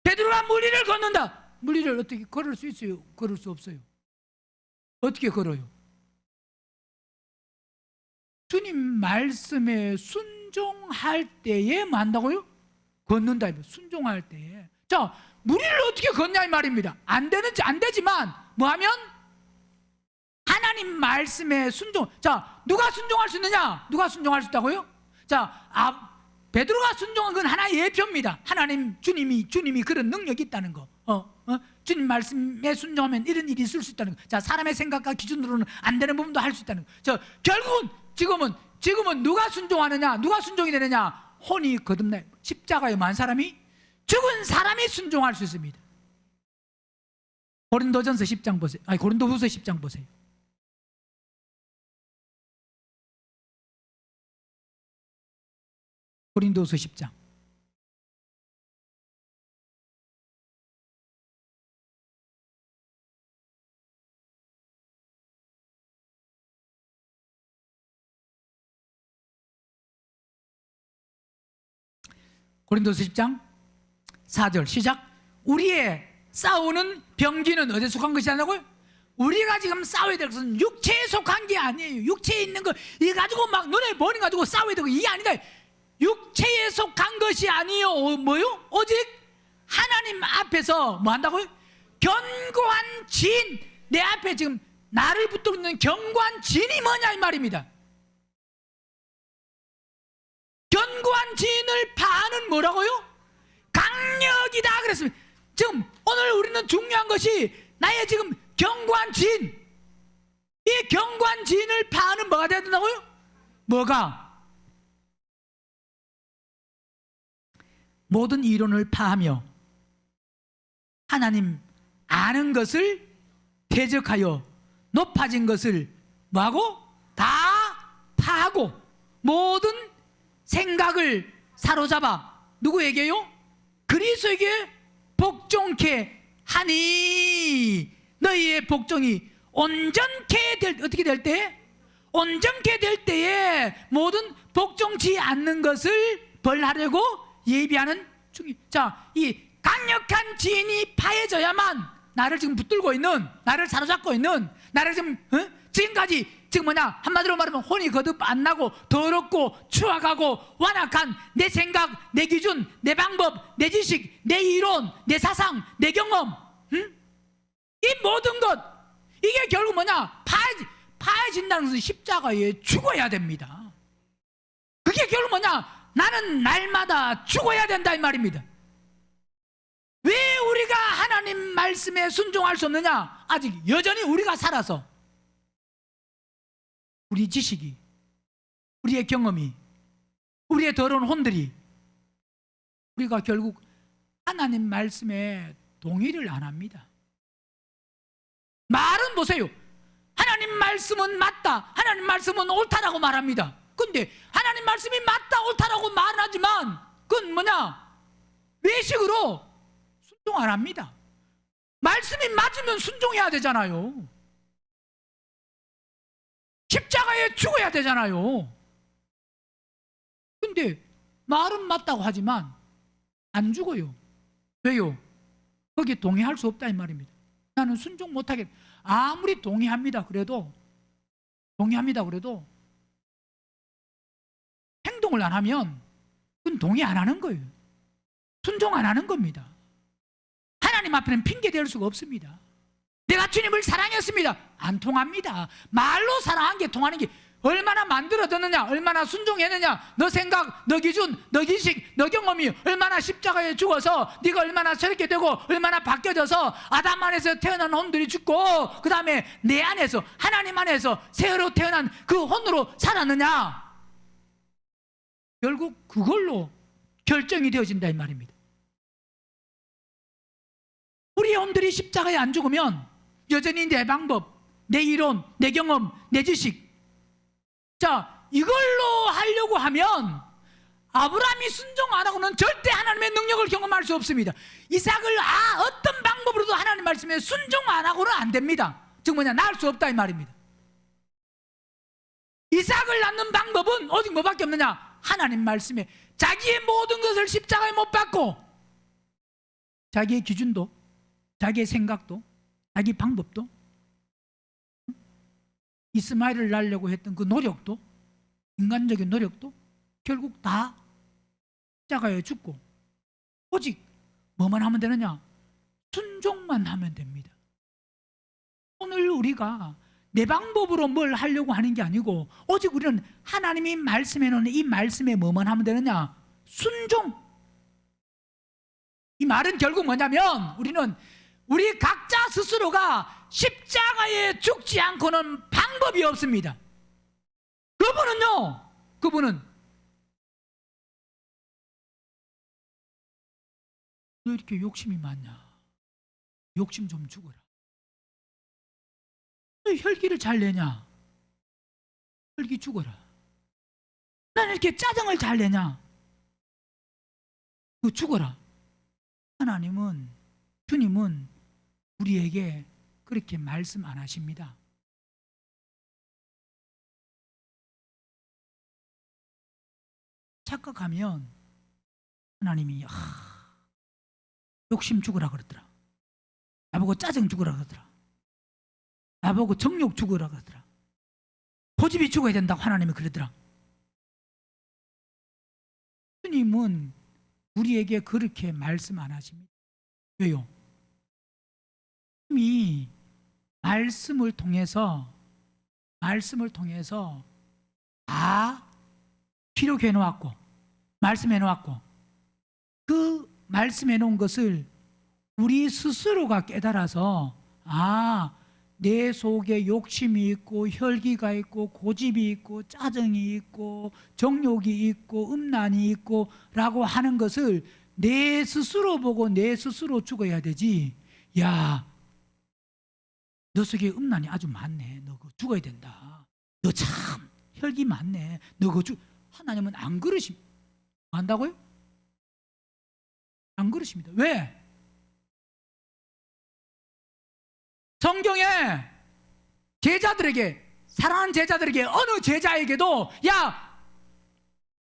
베드로가 물리를 걷는다. 물리를 어떻게 걸을 수 있어요? 걸을 수 없어요. 어떻게 걸어요? 주님 말씀에 순종할 때에 뭐 한다고요? 걷는다. 순종할 때에. 자, 무리를 어떻게 걷냐 이 말입니다. 안 되지만 뭐 하면? 하나님 말씀에 순종. 자, 누가 순종할 수 있느냐? 누가 순종할 수 있다고요? 자, 베드로가 순종한 건 하나의 예표입니다. 하나님, 주님이 그런 능력이 있다는 거. 주님 말씀에 순종하면 이런 일이 있을 수 있다는 거. 자, 사람의 생각과 기준으로는 안 되는 부분도 할 수 있다는 거. 자, 결국은 지금은 누가 순종하느냐? 누가 순종이 되느냐? 혼이 거듭나. 십자가에 만 사람이, 죽은 사람이 순종할 수 있습니다. 고린도전서 10장 보세요. 고린도후서 10장 보세요. 고린도후서 10장. 고린도서 10장 4절 시작. 우리의 싸우는 병기는 어디에 속한 것이 아니라고요? 우리가 지금 싸워야 될 것은 육체에 속한 게 아니에요. 육체에 있는 거 이거 가지고 막 눈에 보는 거 가지고 싸워야 되고 이게 아니다. 육체에 속한 것이 아니요. 뭐요? 오직 하나님 앞에서 뭐 한다고요? 견고한 진. 내 앞에 지금 나를 붙들고 있는 견고한 진이 뭐냐 이 말입니다. 견고한 진을 파는 뭐라고요? 강력이다 그랬습니다. 지금 오늘 우리는 중요한 것이 나의 지금 견고한 진, 이 견고한 진을 파는 뭐가 돼야 된다고요? 뭐가? 모든 이론을 파하며 하나님 아는 것을 대적하여 높아진 것을 뭐하고? 다 파하고 모든 생각을 사로잡아 누구에게요? 그리스도에게 복종케 하니 너희의 복종이 온전케 어떻게 될 때? 온전케 될 때에 모든 복종치 않는 것을 벌하려고 예비하는 중이. 자, 이 강력한 진이 파해져야만 나를 지금 붙들고 있는, 나를 사로잡고 있는, 나를 지금 지금까지 지금 뭐냐 한마디로 말하면 혼이 거듭 안 나고 더럽고 추악하고 완악한 내 생각, 내 기준, 내 방법, 내 지식, 내 이론, 내 사상, 내 경험, 이 모든 것 이게 결국 뭐냐 파해진다는 것은 십자가에 죽어야 됩니다. 그게 결국 뭐냐 나는 날마다 죽어야 된다 이 말입니다. 왜 우리가 하나님 말씀에 순종할 수 없느냐? 아직 여전히 우리가 살아서 우리 지식이, 우리의 경험이, 우리의 더러운 혼들이 우리가 결국 하나님 말씀에 동의를 안 합니다. 말은 보세요. 하나님 말씀은 맞다, 하나님 말씀은 옳다라고 말합니다. 근데 하나님 말씀이 맞다 옳다라고 말하지만 그건 뭐냐 외식으로 순종 안 합니다. 말씀이 맞으면 순종해야 되잖아요. 십자가에 죽어야 되잖아요. 근데 말은 맞다고 하지만 안 죽어요. 왜요? 거기에 동의할 수 없다 이 말입니다. 나는 순종 못하겠다. 아무리 동의합니다 그래도 행동을 안 하면 그건 동의 안 하는 거예요. 순종 안 하는 겁니다. 하나님 앞에는 핑계 댈 수가 없습니다. 내가 주님을 사랑했습니다. 안 통합니다. 말로 사랑한 게 통하는 게 얼마나 만들어졌느냐, 얼마나 순종했느냐, 너 생각, 너 기준, 너 지식, 너 경험이 얼마나 십자가에 죽어서 네가 얼마나 새롭게 되고 얼마나 바뀌어져서 아담 안에서 태어난 혼들이 죽고 그 다음에 내 안에서 하나님 안에서 새로 태어난 그 혼으로 살았느냐. 결국 그걸로 결정이 되어진다 이 말입니다. 우리 혼들이 십자가에 안 죽으면 여전히 내 방법, 내 이론, 내 경험, 내 지식, 자 이걸로 하려고 하면 아브라함이 순종 안 하고는 절대 하나님의 능력을 경험할 수 없습니다. 이삭을 어떤 방법으로도 하나님 말씀에 순종 안 하고는 안 됩니다. 즉 뭐냐 낳을 수 없다 이 말입니다. 이삭을 낳는 방법은 오직 뭐밖에 없느냐 하나님 말씀에 자기의 모든 것을 십자가에 못 박고 자기의 기준도 자기의 생각도 자기 방법도 이스마엘을 낳으려고 했던 그 노력도 인간적인 노력도 결국 다 십자가에 죽고 오직 뭐만 하면 되느냐 순종만 하면 됩니다. 오늘 우리가 내 방법으로 뭘 하려고 하는 게 아니고 오직 우리는 하나님이 말씀해 놓은 이 말씀에 뭐만 하면 되느냐 순종. 이 말은 결국 뭐냐면 우리 각자 스스로가 십자가에 죽지 않고는 방법이 없습니다. 그분은 너 이렇게 욕심이 많냐? 욕심 좀 죽어라. 너 혈기를 잘 내냐? 혈기 죽어라. 난 이렇게 짜증을 잘 내냐? 그거 죽어라. 주님은 우리에게 그렇게 말씀 안 하십니다. 착각하면 하나님이 욕심 죽으라 그러더라. 나보고 짜증 죽으라 그러더라. 나보고 정욕 죽으라 그러더라. 고집이 죽어야 된다고 하나님이 그러더라. 주님은 우리에게 그렇게 말씀 안 하십니다. 왜요? 이미 말씀을 통해서 다 기록해 놓았고 말씀해 놓았고 그 말씀해 놓은 것을 우리 스스로가 깨달아서 내 속에 욕심이 있고 혈기가 있고 고집이 있고 짜증이 있고 정욕이 있고 음란이 있고 라고 하는 것을 내 스스로 보고 내 스스로 죽어야 되지. 야, 너 속에 음란이 아주 많네. 너 그거 죽어야 된다. 너 참 혈기 많네. 너 그거 하나님은 안 그러십니다. 한다고요? 안 그러십니다. 왜? 성경에 제자들에게 사랑하는 제자들에게 어느 제자에게도 야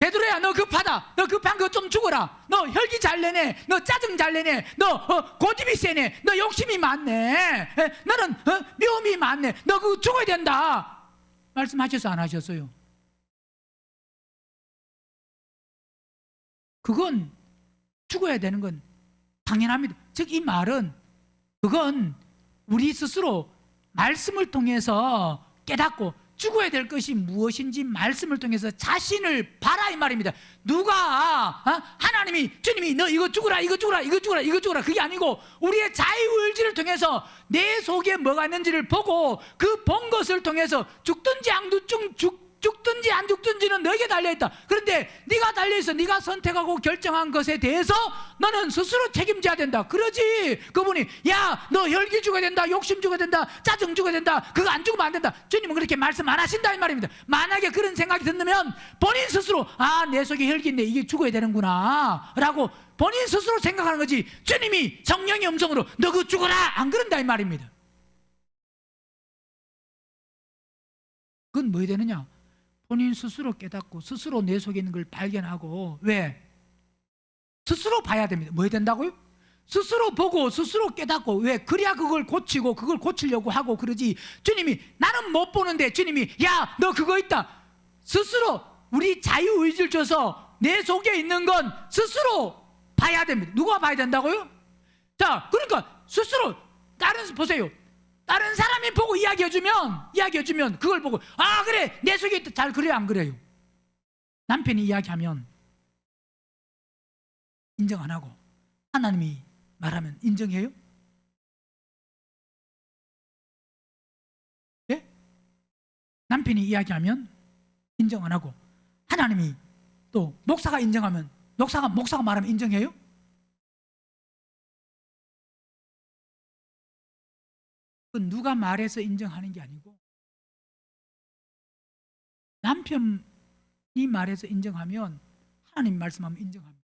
베드로야, 너 급하다. 너 급한 거 좀 죽어라. 너 혈기 잘 내네. 너 짜증 잘 내네. 너 고집이 세네. 너 욕심이 많네. 너는 미움이 많네. 너 그거 죽어야 된다. 말씀하셔서 안 하셨어요? 그건 죽어야 되는 건 당연합니다. 즉 이 말은 그건 우리 스스로 말씀을 통해서 깨닫고 죽어야 될 것이 무엇인지 말씀을 통해서 자신을 봐라 이 말입니다. 누가 하나님이 주님이 너 이거 죽어라 이거 죽어라 이거 죽어라 이거 죽어라 그게 아니고 우리의 자유의지를 통해서 내 속에 뭐가 있는지를 보고 그 본 것을 통해서 죽든지 죽든지 안 죽든지는 너에게 달려있다. 그런데 네가 달려있어. 네가 선택하고 결정한 것에 대해서 너는 스스로 책임져야 된다. 그러지 그분이 야 너 혈기 죽어야 된다, 욕심 죽어야 된다, 짜증 죽어야 된다, 그거 안 죽으면 안 된다, 주님은 그렇게 말씀 안 하신다 이 말입니다. 만약에 그런 생각이 든다면 본인 스스로 내 속에 혈기인데 이게 죽어야 되는구나 라고 본인 스스로 생각하는 거지, 주님이 성령의 음성으로 너 그거 죽어라 안 그런다 이 말입니다. 그건 뭐 되느냐, 본인 스스로 깨닫고 스스로 내 속에 있는 걸 발견하고, 왜? 스스로 봐야 됩니다. 뭐 해야 된다고요? 스스로 보고 스스로 깨닫고, 왜? 그래야 그걸 고치고 그걸 고치려고 하고 그러지. 주님이 나는 못 보는데 주님이 야 너 그거 있다. 스스로 우리 자유의지를 줘서 내 속에 있는 건 스스로 봐야 됩니다. 누가 봐야 된다고요? 자, 그러니까 스스로 보세요. 다른 사람이 보고 이야기해주면 그걸 보고 그래 내 속에 있다. 잘 그래요 안 그래요? 남편이 이야기하면 인정 안 하고 하나님이 말하면 인정해요? 예? 남편이 이야기하면 인정 안 하고 하나님이 또 목사가 인정하면 목사가 말하면 인정해요? 누가 말해서 인정하는 게 아니고 남편이 말해서 인정하면 하나님 말씀하면 인정합니다.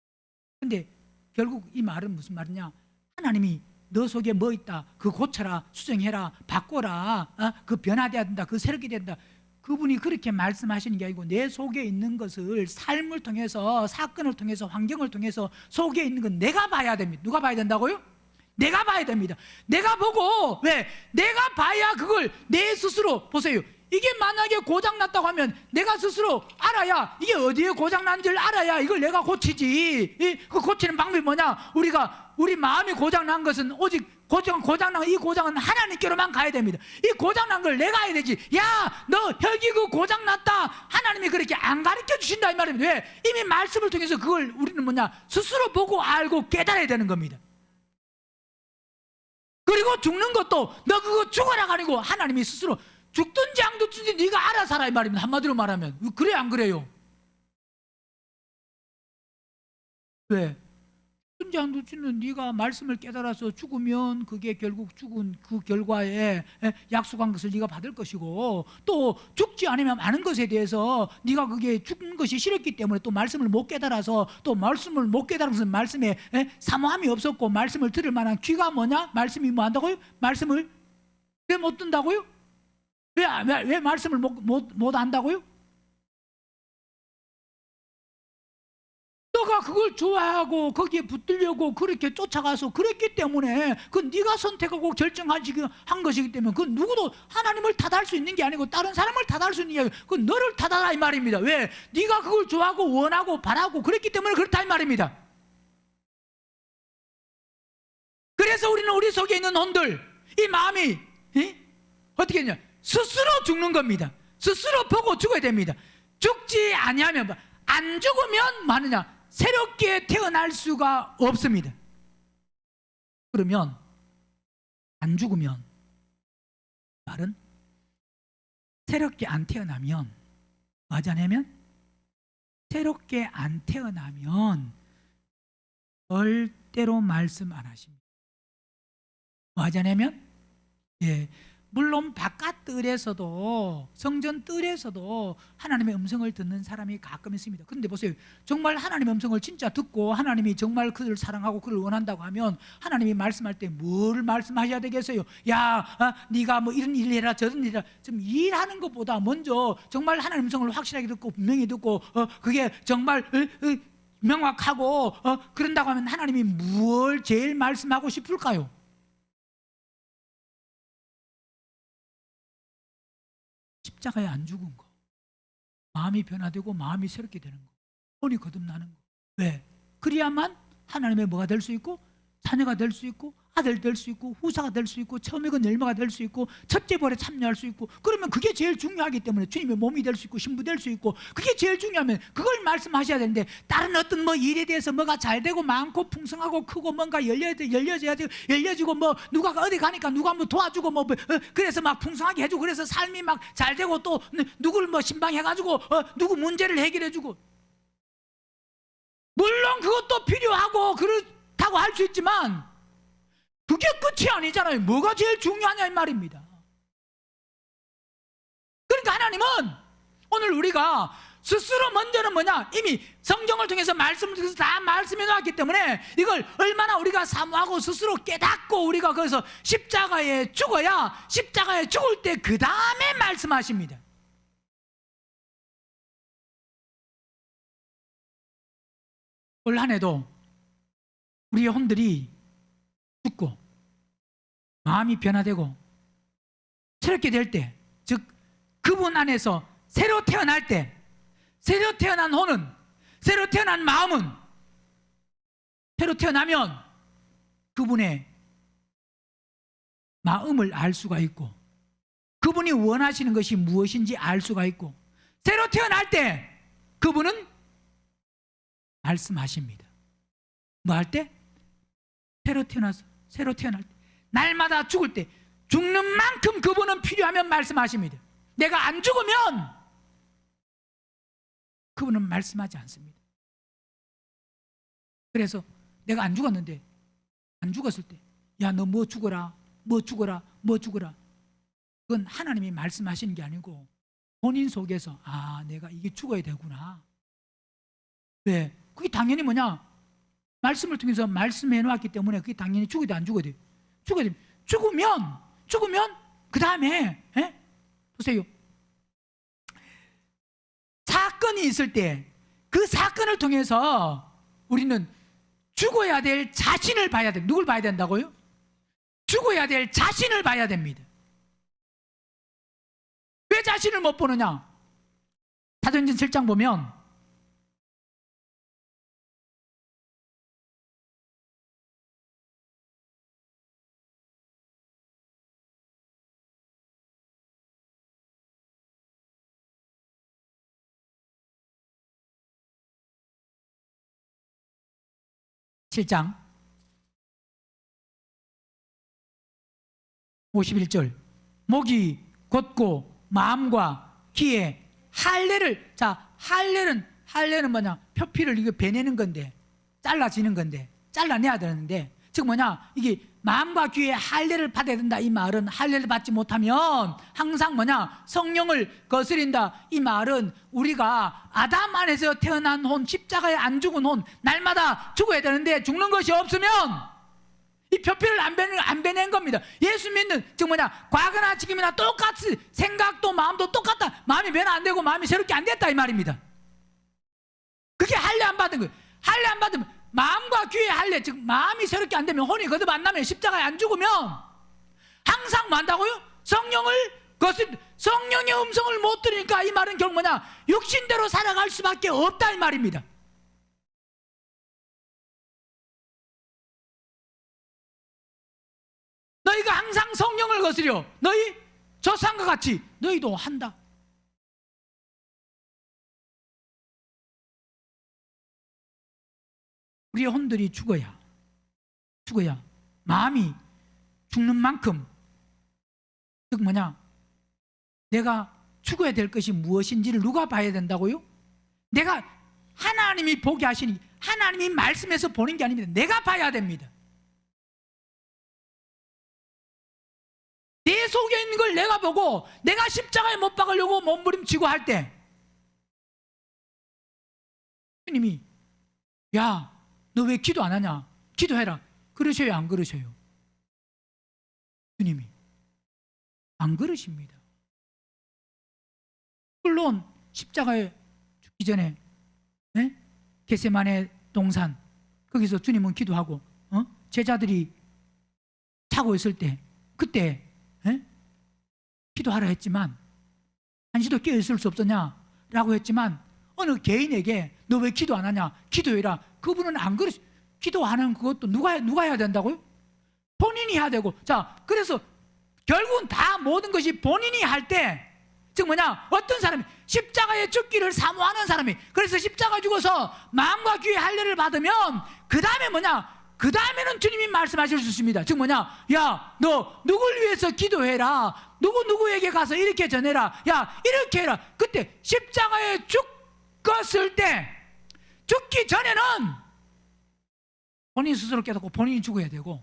근데 결국 이 말은 무슨 말이냐, 하나님이 너 속에 뭐 있다 그거 고쳐라, 수정해라, 바꿔라, 그 변화돼야 된다, 그 새롭게 된다, 그분이 그렇게 말씀하시는 게 아니고 내 속에 있는 것을 삶을 통해서, 사건을 통해서, 환경을 통해서 속에 있는 건 내가 봐야 됩니다. 누가 봐야 된다고요? 내가 봐야 됩니다. 내가 보고, 왜? 내가 봐야 그걸 내 스스로, 보세요. 이게 만약에 고장났다고 하면 내가 스스로 알아야, 이게 어디에 고장난지를 알아야 이걸 내가 고치지. 그 고치는 방법이 뭐냐? 우리 마음이 고장난 것은 오직 고장난 이 고장은 하나님께로만 가야 됩니다. 이 고장난 걸 내가 해야 되지. 야, 너 혈기 그 고장났다. 하나님이 그렇게 안 가르쳐 주신다 이 말입니다. 왜? 이미 말씀을 통해서 그걸 우리는 뭐냐? 스스로 보고 알고 깨달아야 되는 겁니다. 그리고 죽는 것도 너 그거 죽어라가 아니고 하나님이 스스로 죽든지 안 죽든지 네가 알아서 하라 이 말입니다. 한마디로 말하면. 그래 안 그래요? 왜? 죽든지 안 죽든지 네가 말씀을 깨달아서 죽으면 그게 결국 죽은 그 결과에 약속한 것을 네가 받을 것이고, 또 죽지 않으면 많은 것에 대해서 네가 그게 죽는 것이 싫었기 때문에 또 말씀을 못 깨달아서, 또 말씀을 못 깨달은 것은 말씀에 사모함이 없었고 말씀을 들을 만한 귀가 뭐냐? 말씀이 뭐 한다고요? 말씀을 왜 못 듣는다고요? 왜 말씀을 못 안다고요? 너가 그걸 좋아하고 거기에 붙들려고 그렇게 쫓아가서 그랬기 때문에, 그건 네가 선택하고 결정한 것이기 때문에, 그건 누구도 하나님을 탓할 수 있는 게 아니고 다른 사람을 탓할 수 있는 게 아니고 그건 너를 탓하라 이 말입니다. 왜? 네가 그걸 좋아하고 원하고 바라고 그랬기 때문에 그렇다 이 말입니다. 그래서 우리는 우리 속에 있는 혼들, 이 마음이 어떻게 했냐? 스스로 죽는 겁니다. 스스로 보고 죽어야 됩니다. 죽지 아니하면, 안 죽으면 뭐 하느냐? 새롭게 태어날 수가 없습니다. 그러면 안 죽으면, 말은 새롭게 안 태어나면 뭐 하자냐면, 새롭게 안 태어나면 절대로 말씀 안 하십니다. 뭐 하자냐면, 물론 바깥 뜰에서도, 성전 뜰에서도 하나님의 음성을 듣는 사람이 가끔 있습니다. 그런데 보세요, 정말 하나님의 음성을 진짜 듣고 하나님이 정말 그를 사랑하고 그를 원한다고 하면 하나님이 말씀할 때 뭘 말씀하셔야 되겠어요? 야, 네가 뭐 이런 일 해라 저런 일 해라. 좀 일하는 것보다 먼저 정말 하나님의 음성을 확실하게 듣고 분명히 듣고 그게 정말 명확하고 그런다고 하면 하나님이 뭘 제일 말씀하고 싶을까요? 십자가에 안 죽은 거, 마음이 변화되고 마음이 새롭게 되는 거, 혼이 거듭나는 거. 왜? 그래야만 하나님의 뭐가 될 수 있고, 자녀가 될 수 있고, 아들 될 수 있고, 후사가 될 수 있고, 처음이건 열매가 될 수 있고, 첫째 벌에 참여할 수 있고. 그러면 그게 제일 중요하기 때문에 주님의 몸이 될 수 있고 신부 될 수 있고, 그게 제일 중요하면 그걸 말씀하셔야 되는데, 다른 어떤 뭐 일에 대해서 뭐가 잘 되고 많고 풍성하고 크고 뭔가 열려지고 뭐 누가 어디 가니까 누가 뭐 도와주고 뭐 그래서 막 풍성하게 해주고, 그래서 삶이 막 잘 되고, 또 누구를 뭐 신방해가지고 누구 문제를 해결해주고. 물론 그것도 필요하고 그렇다고 할 수 있지만 그게 끝이 아니잖아요. 뭐가 제일 중요하냐 이 말입니다. 그러니까 하나님은 오늘 우리가 스스로 먼저는 뭐냐, 이미 성경을 통해서 말씀을 통해서 다 말씀해 놨기 때문에 이걸 얼마나 우리가 사모하고 스스로 깨닫고 우리가 거기서 십자가에 죽어야, 십자가에 죽을 때 그 다음에 말씀하십니다. 올 한 해도 우리 영혼들이 죽고 마음이 변화되고 새롭게 될 때, 즉 그분 안에서 새로 태어날 때, 새로 태어난 혼은, 새로 태어난 마음은, 새로 태어나면 그분의 마음을 알 수가 있고, 그분이 원하시는 것이 무엇인지 알 수가 있고, 새로 태어날 때 그분은 말씀하십니다. 뭐 할 때? 새로 태어날 때, 날마다 죽을 때, 죽는 만큼 그분은 필요하면 말씀하십니다. 내가 안 죽으면 그분은 말씀하지 않습니다. 그래서 내가 안 죽었는데, 안 죽었을 때, 야, 너 뭐 죽어라, 뭐 죽어라, 뭐 죽어라. 그건 하나님이 말씀하시는 게 아니고 본인 속에서, 아, 내가 이게 죽어야 되구나. 왜? 그게 당연히 뭐냐? 말씀을 통해서 말씀해 놓았기 때문에 그게 당연히 죽어야 돼, 안 죽어야 돼? 죽어야 돼. 죽으면 그 다음에 보세요. 사건이 있을 때 그 사건을 통해서 우리는 죽어야 될 자신을 봐야 됩니다. 누굴 봐야 된다고요? 죽어야 될 자신을 봐야 됩니다. 왜 자신을 못 보느냐? 사도행전 7장 보면 (7장) 51절, 목이 곧고 마음과 귀에 할례를, 자, 할례는 뭐냐? 표피를 이거 베내는 건데, 잘라지는 건데, 잘라내야 되는데, 즉 뭐냐? 이게 마음과 귀에 할례를 받아야 된다. 이 말은 할례를 받지 못하면 항상 뭐냐? 성령을 거스린다. 이 말은 우리가 아담 안에서 태어난 혼, 십자가에 안 죽은 혼, 날마다 죽어야 되는데 죽는 것이 없으면 이 표피를 안 베낸 겁니다. 예수 믿는, 즉 뭐냐? 과거나 지금이나 똑같이 생각도 마음도 똑같다. 마음이 변화 안 되고 마음이 새롭게 안 됐다 이 말입니다. 그게 할례 안 받은 거예요. 할례 안 받으면, 마음과 귀의 할례, 즉 마음이 새롭게 안 되면, 혼이 거듭 안 나면, 십자가에 안 죽으면 항상 뭐 한다고요? 성령의 음성을 못 들으니까 이 말은 결국 뭐냐? 육신대로 살아갈 수밖에 없다 이 말입니다. 너희가 항상 성령을 거스려, 너희 조상과 같이 너희도 한다. 우리의 혼들이 죽어야 마음이 죽는 만큼, 즉 뭐냐? 내가 죽어야 될 것이 무엇인지를 누가 봐야 된다고요? 내가, 하나님이 보게 하시니, 하나님이 말씀해서 보는 게 아닙니다. 내가 봐야 됩니다. 내 속에 있는 걸 내가 보고 내가 십자가에 못 박으려고 몸부림치고 할 때 주님이 야, 너 왜 기도 안 하냐? 기도해라. 그러셔요, 안 그러셔요? 주님이 안 그러십니다. 물론 십자가에 죽기 전에 겟세마네 동산 거기서 주님은 기도하고 제자들이 자고 있을 때 그때 기도하라 했지만 한시도 깨어 있을 수 없었냐라고 했지만 어느 개인에게 너 왜 기도 안 하냐? 기도해라. 그분은 안 그러시. 기도하는 그것도 누가 해야 된다고요? 본인이 해야 되고. 자, 그래서 결국은 다 모든 것이 본인이 할 때, 즉 뭐냐? 어떤 사람이 십자가의 죽기를 사모하는 사람이 그래서 십자가 죽어서 마음과 귀의 할례를 받으면 그 다음에 뭐냐? 그 다음에는 주님이 말씀하실 수 있습니다. 즉 뭐냐? 야, 너 누굴 위해서 기도해라. 누구에게 가서 이렇게 전해라. 야, 이렇게 해라. 그때 십자가에 죽었을 때, 죽기 전에는 본인 스스로 깨닫고 본인이 죽어야 되고,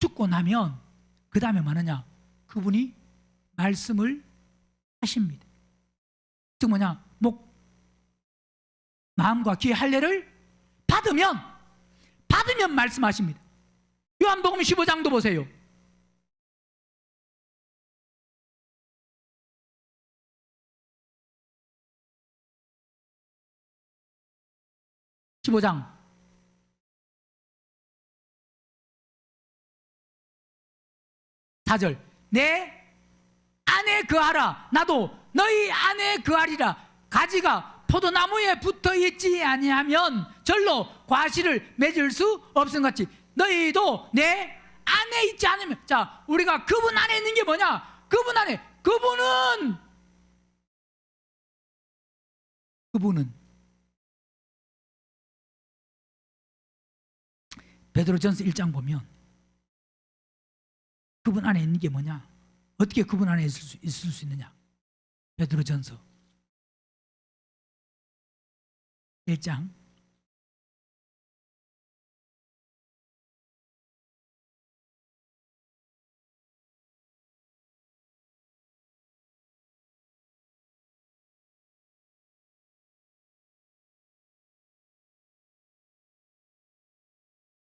죽고 나면 그 다음에 뭐느냐? 그분이 말씀을 하십니다. 즉 뭐냐? 마음과 귀의 할례를 받으면 말씀하십니다. 요한복음 15장도 보세요. (15장) 4절 내 안에 거하라. 나도 너희 안에 거하리라. 가지가 포도나무에 붙어 있지 아니하면 절로 과실을 맺을 수 없음 같이 너희도 내 안에 있지 않으면. 자, 우리가 그분 안에 있는 게 뭐냐? 그분 안에, 그분은 베드로전서 1장 보면 그분 안에 있는 게 뭐냐? 어떻게 그분 안에 있을 수 있느냐? 베드로전서 1장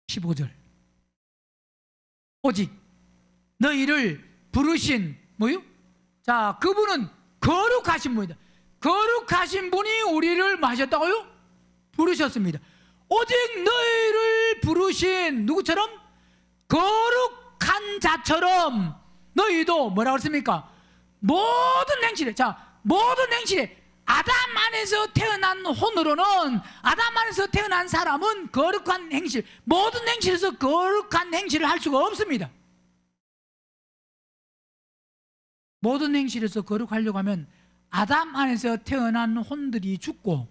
15절 오직 너희를 부르신 뭐요? 자, 그분은 거룩하신 분이다. 거룩하신 분이 우리를 뭐 하셨다고요? 부르셨습니다. 오직 너희를 부르신 누구처럼? 거룩한 자처럼 너희도 뭐라고 했습니까? 모든 행실에, 자, 모든 행실에 아담 안에서 태어난 혼으로는, 아담 안에서 태어난 사람은 거룩한 행실, 모든 행실에서 거룩한 행실을 할 수가 없습니다. 모든 행실에서 거룩하려고 하면 아담 안에서 태어난 혼들이 죽고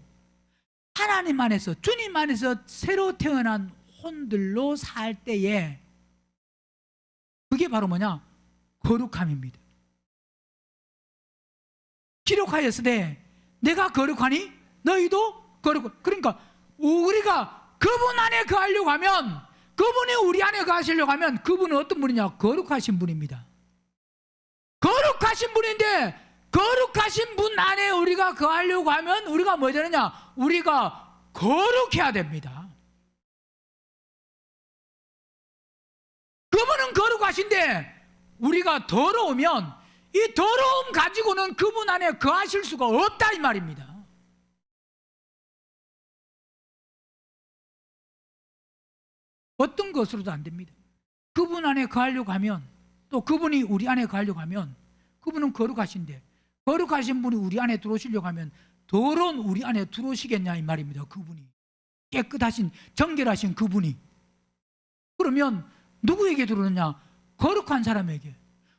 하나님 안에서, 주님 안에서 새로 태어난 혼들로 살 때에 그게 바로 뭐냐? 거룩함입니다. 기록하였으되 내가 거룩하니 너희도 거룩. 그러니까 우리가 그분 안에 거하려고 하면, 그분이 우리 안에 거하시려고 하면 그분은 어떤 분이냐? 거룩하신 분입니다. 거룩하신 분인데 거룩하신 분 안에 우리가 거하려고 하면 우리가 뭐 해야 되느냐? 우리가 거룩해야 됩니다. 그분은 거룩하신데 우리가 더러우면 이 더러움 가지고는 그분 안에 거하실 수가 없다 이 말입니다. 어떤 것으로도 안 됩니다. 그분 안에 거하려고 하면, 또 그분이 우리 안에 거하려고 하면, 그분은 거룩하신데 거룩하신 분이 우리 안에 들어오시려고 하면 더러운 우리 안에 들어오시겠냐 이 말입니다. 그분이 깨끗하신, 정결하신 그분이. 그러면 누구에게 들어오느냐? 거룩한 사람에게.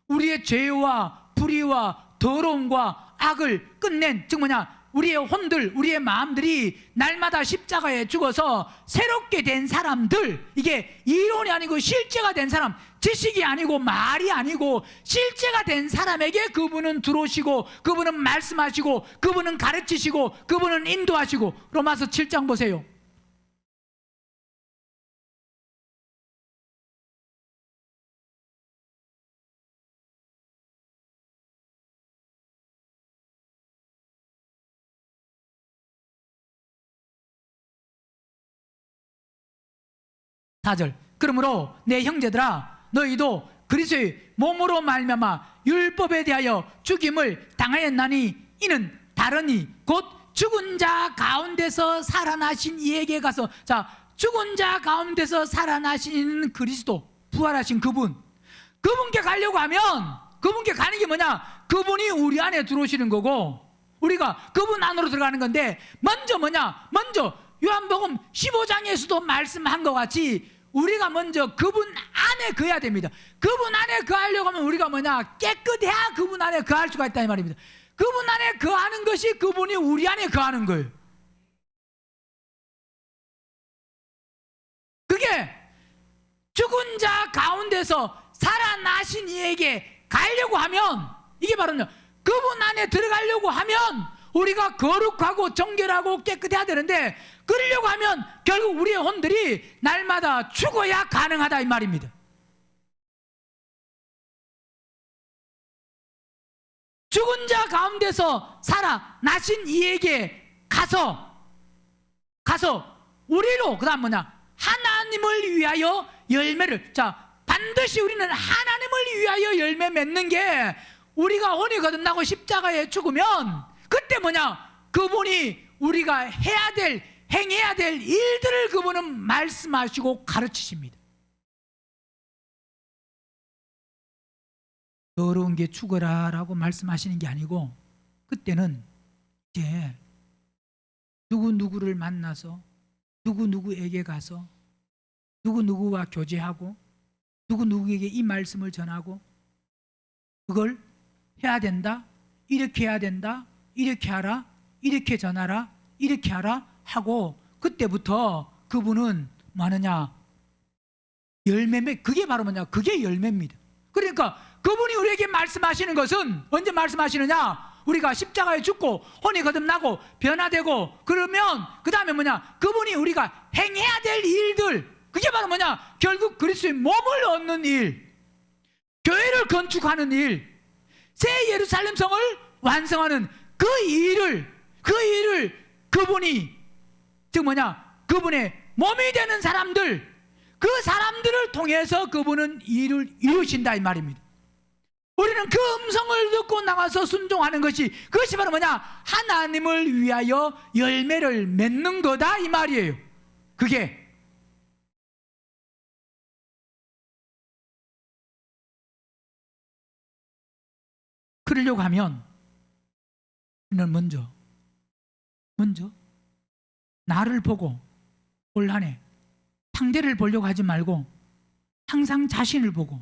우리의 죄와 불의와 더러움과 악을 끝낸, 즉 뭐냐? 우리의 혼들, 우리의 마음들이 날마다 십자가에 죽어서 새롭게 된 사람들, 이게 이론이 아니고 실제가 된 사람, 지식이 아니고 말이 아니고 실제가 된 사람에게 그분은 들어오시고, 그분은 말씀하시고, 그분은 가르치시고, 그분은 인도하시고. 로마서 7장 보세요. 4절. 그러므로 내 형제들아 너희도 그리스도의 몸으로 말미암아 율법에 대하여 죽임을 당하였나니 이는 다르니 곧 죽은 자 가운데서 살아나신 이에게 가서, 자, 죽은 자 가운데서 살아나신 그리스도, 부활하신 그분께 가려고 하면, 그분께 가는 게 뭐냐? 그분이 우리 안에 들어오시는 거고 우리가 그분 안으로 들어가는 건데, 먼저 뭐냐? 먼저 요한복음 15장에서도 말씀한 것 같이 우리가 먼저 그분 안에 거해야 됩니다. 그분 안에 거하려고 하면 우리가 뭐냐? 깨끗해야 그분 안에 거할 수가 있다 이 말입니다. 그분 안에 거하는 것이 그분이 우리 안에 거하는 거예요. 그게 죽은 자 가운데서 살아나신 이에게 가려고 하면, 이게 바로 그분 안에 들어가려고 하면 우리가 거룩하고 정결하고 깨끗해야 되는데, 그러려고 하면 결국 우리의 혼들이 날마다 죽어야 가능하다 이 말입니다. 죽은 자 가운데서 살아나신 이에게 가서 우리로, 그 다음 뭐냐? 하나님을 위하여 열매를, 자, 반드시 우리는 하나님을 위하여 열매 맺는 게, 우리가 혼이 거듭나고 십자가에 죽으면 그때 뭐냐? 그분이 우리가 행해야 될 일들을 그분은 말씀하시고 가르치십니다. 더러운 게 죽어라 라고 말씀하시는 게 아니고, 그때는 이제 누구누구를 만나서 누구누구에게 가서 누구누구와 교제하고 누구누구에게 이 말씀을 전하고, 그걸 해야 된다, 이렇게 해야 된다, 이렇게 하라, 이렇게 전하라, 이렇게 하라 하고, 그때부터 그분은 뭐하느냐? 그게 바로 뭐냐? 그게 열매입니다. 그러니까 그분이 우리에게 말씀하시는 것은 언제 말씀하시느냐? 우리가 십자가에 죽고 혼이 거듭나고 변화되고 그러면 그 다음에 뭐냐? 그분이 우리가 행해야 될 일들, 그게 바로 뭐냐? 결국 그리스도의 몸을 얻는 일, 교회를 건축하는 일, 새 예루살렘 성을 완성하는 그 일을 그분이, 즉 뭐냐? 그분의 몸이 되는 사람들, 그 사람들을 통해서 그분은 일을 이루신다 이 말입니다. 우리는 그 음성을 듣고 나가서 순종하는 것이, 그것이 바로 뭐냐? 하나님을 위하여 열매를 맺는 거다 이 말이에요. 그게 그러려고 하면 우리는 먼저 나를 보고 올 한 해 상대를 보려고 하지 말고 항상 자신을 보고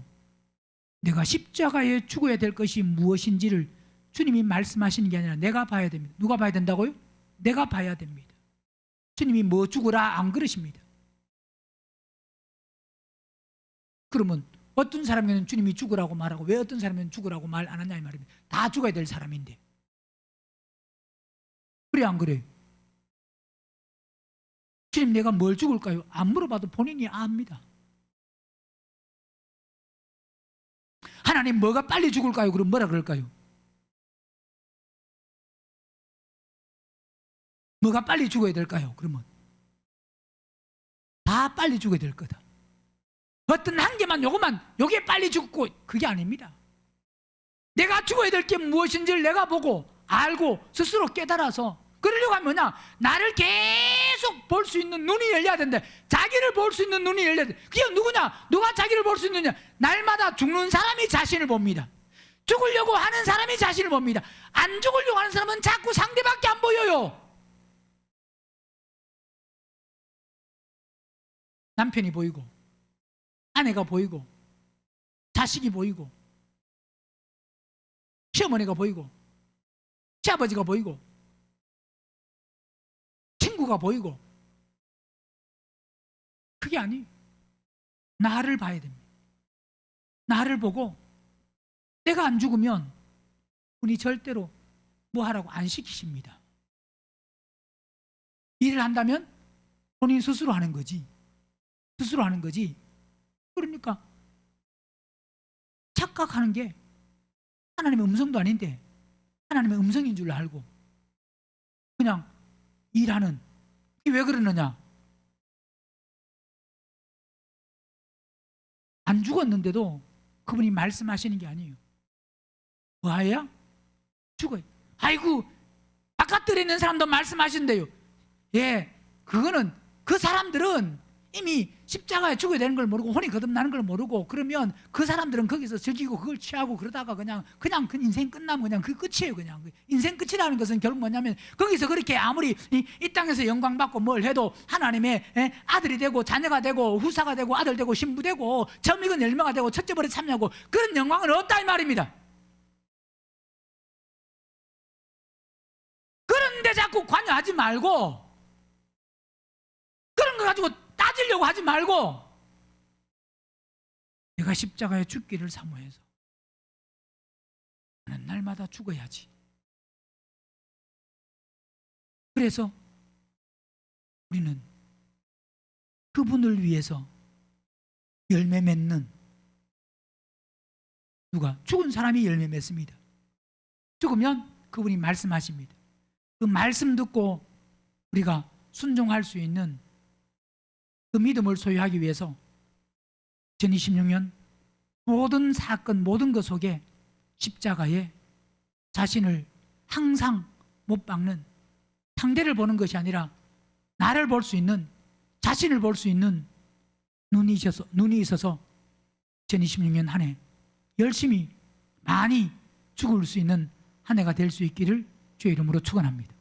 내가 십자가에 죽어야 될 것이 무엇인지를 주님이 말씀하시는 게 아니라 내가 봐야 됩니다. 누가 봐야 된다고요? 내가 봐야 됩니다. 주님이 뭐 죽으라 안 그러십니다. 그러면 어떤 사람에게는 주님이 죽으라고 말하고 왜 어떤 사람에게는 죽으라고 말 안 하냐 이 말입니다. 다 죽어야 될 사람인데. 그래 안 그래요? 주님 내가 뭘 죽을까요? 안 물어봐도 본인이 압니다. 하나님 뭐가 빨리 죽을까요? 그럼 뭐라 그럴까요? 뭐가 빨리 죽어야 될까요? 그러면 다 빨리 죽어야 될 거다. 어떤 한 개만 요게 빨리 죽고, 그게 아닙니다. 내가 죽어야 될 게 무엇인지를 내가 보고 알고 스스로 깨달아서, 그러려고 하면 뭐냐? 나를 계속 볼 수 있는 눈이 열려야 된다. 자기를 볼 수 있는 눈이 열려야 돼. 그게 누구냐? 누가 자기를 볼 수 있느냐? 날마다 죽는 사람이 자신을 봅니다. 죽으려고 하는 사람이 자신을 봅니다. 안 죽으려고 하는 사람은 자꾸 상대밖에 안 보여요. 남편이 보이고 아내가 보이고 자식이 보이고 시어머니가 보이고 시아버지가 보이고 친구가 보이고, 그게 아니에요. 나를 봐야 됩니다. 나를 보고 내가 안 죽으면 분이 절대로 뭐 하라고 안 시키십니다. 일을 한다면 본인 스스로 하는 거지. 그러니까 착각하는 게 하나님의 음성도 아닌데 하나님의 음성인 줄 알고 그냥 일하는. 왜 그러느냐? 죽었는데도 그분이 말씀하시는 게 아니에요. 뭐야? 죽어요. 아이고, 바깥들에 있는 사람도 말씀하신대요. 예, 그거는 그 사람들은 이미 십자가에 죽어야 되는 걸 모르고 혼이 거듭나는 걸 모르고, 그러면 그 사람들은 거기서 즐기고 그걸 취하고 그러다가 그냥 그 인생 끝나면 그냥 그 끝이에요. 그냥 인생 끝이라는 것은 결국 뭐냐면, 거기서 그렇게 아무리 이 땅에서 영광 받고 뭘 해도 하나님의 아들이 되고 자녀가 되고 후사가 되고 아들 되고 신부 되고 점익은 열매가 되고 첫째 벌에 참여하고 그런 영광은 없다 이 말입니다. 그런데 자꾸 관여하지 말고, 그런 거 가지고 따지려고 하지 말고, 내가 십자가에 죽기를 사모해서 나는 날마다 죽어야지. 그래서 우리는 그분을 위해서 열매 맺는, 누가? 죽은 사람이 열매 맺습니다. 죽으면 그분이 말씀하십니다. 그 말씀 듣고 우리가 순종할 수 있는 그 믿음을 소유하기 위해서 2026년 모든 사건, 모든 것 속에 십자가에 자신을 항상 못 박는, 상대를 보는 것이 아니라 나를 볼 수 있는, 자신을 볼 수 있는 눈이 있어서 2026년 한 해 열심히 많이 죽을 수 있는 한 해가 될 수 있기를 주의 이름으로 축원합니다.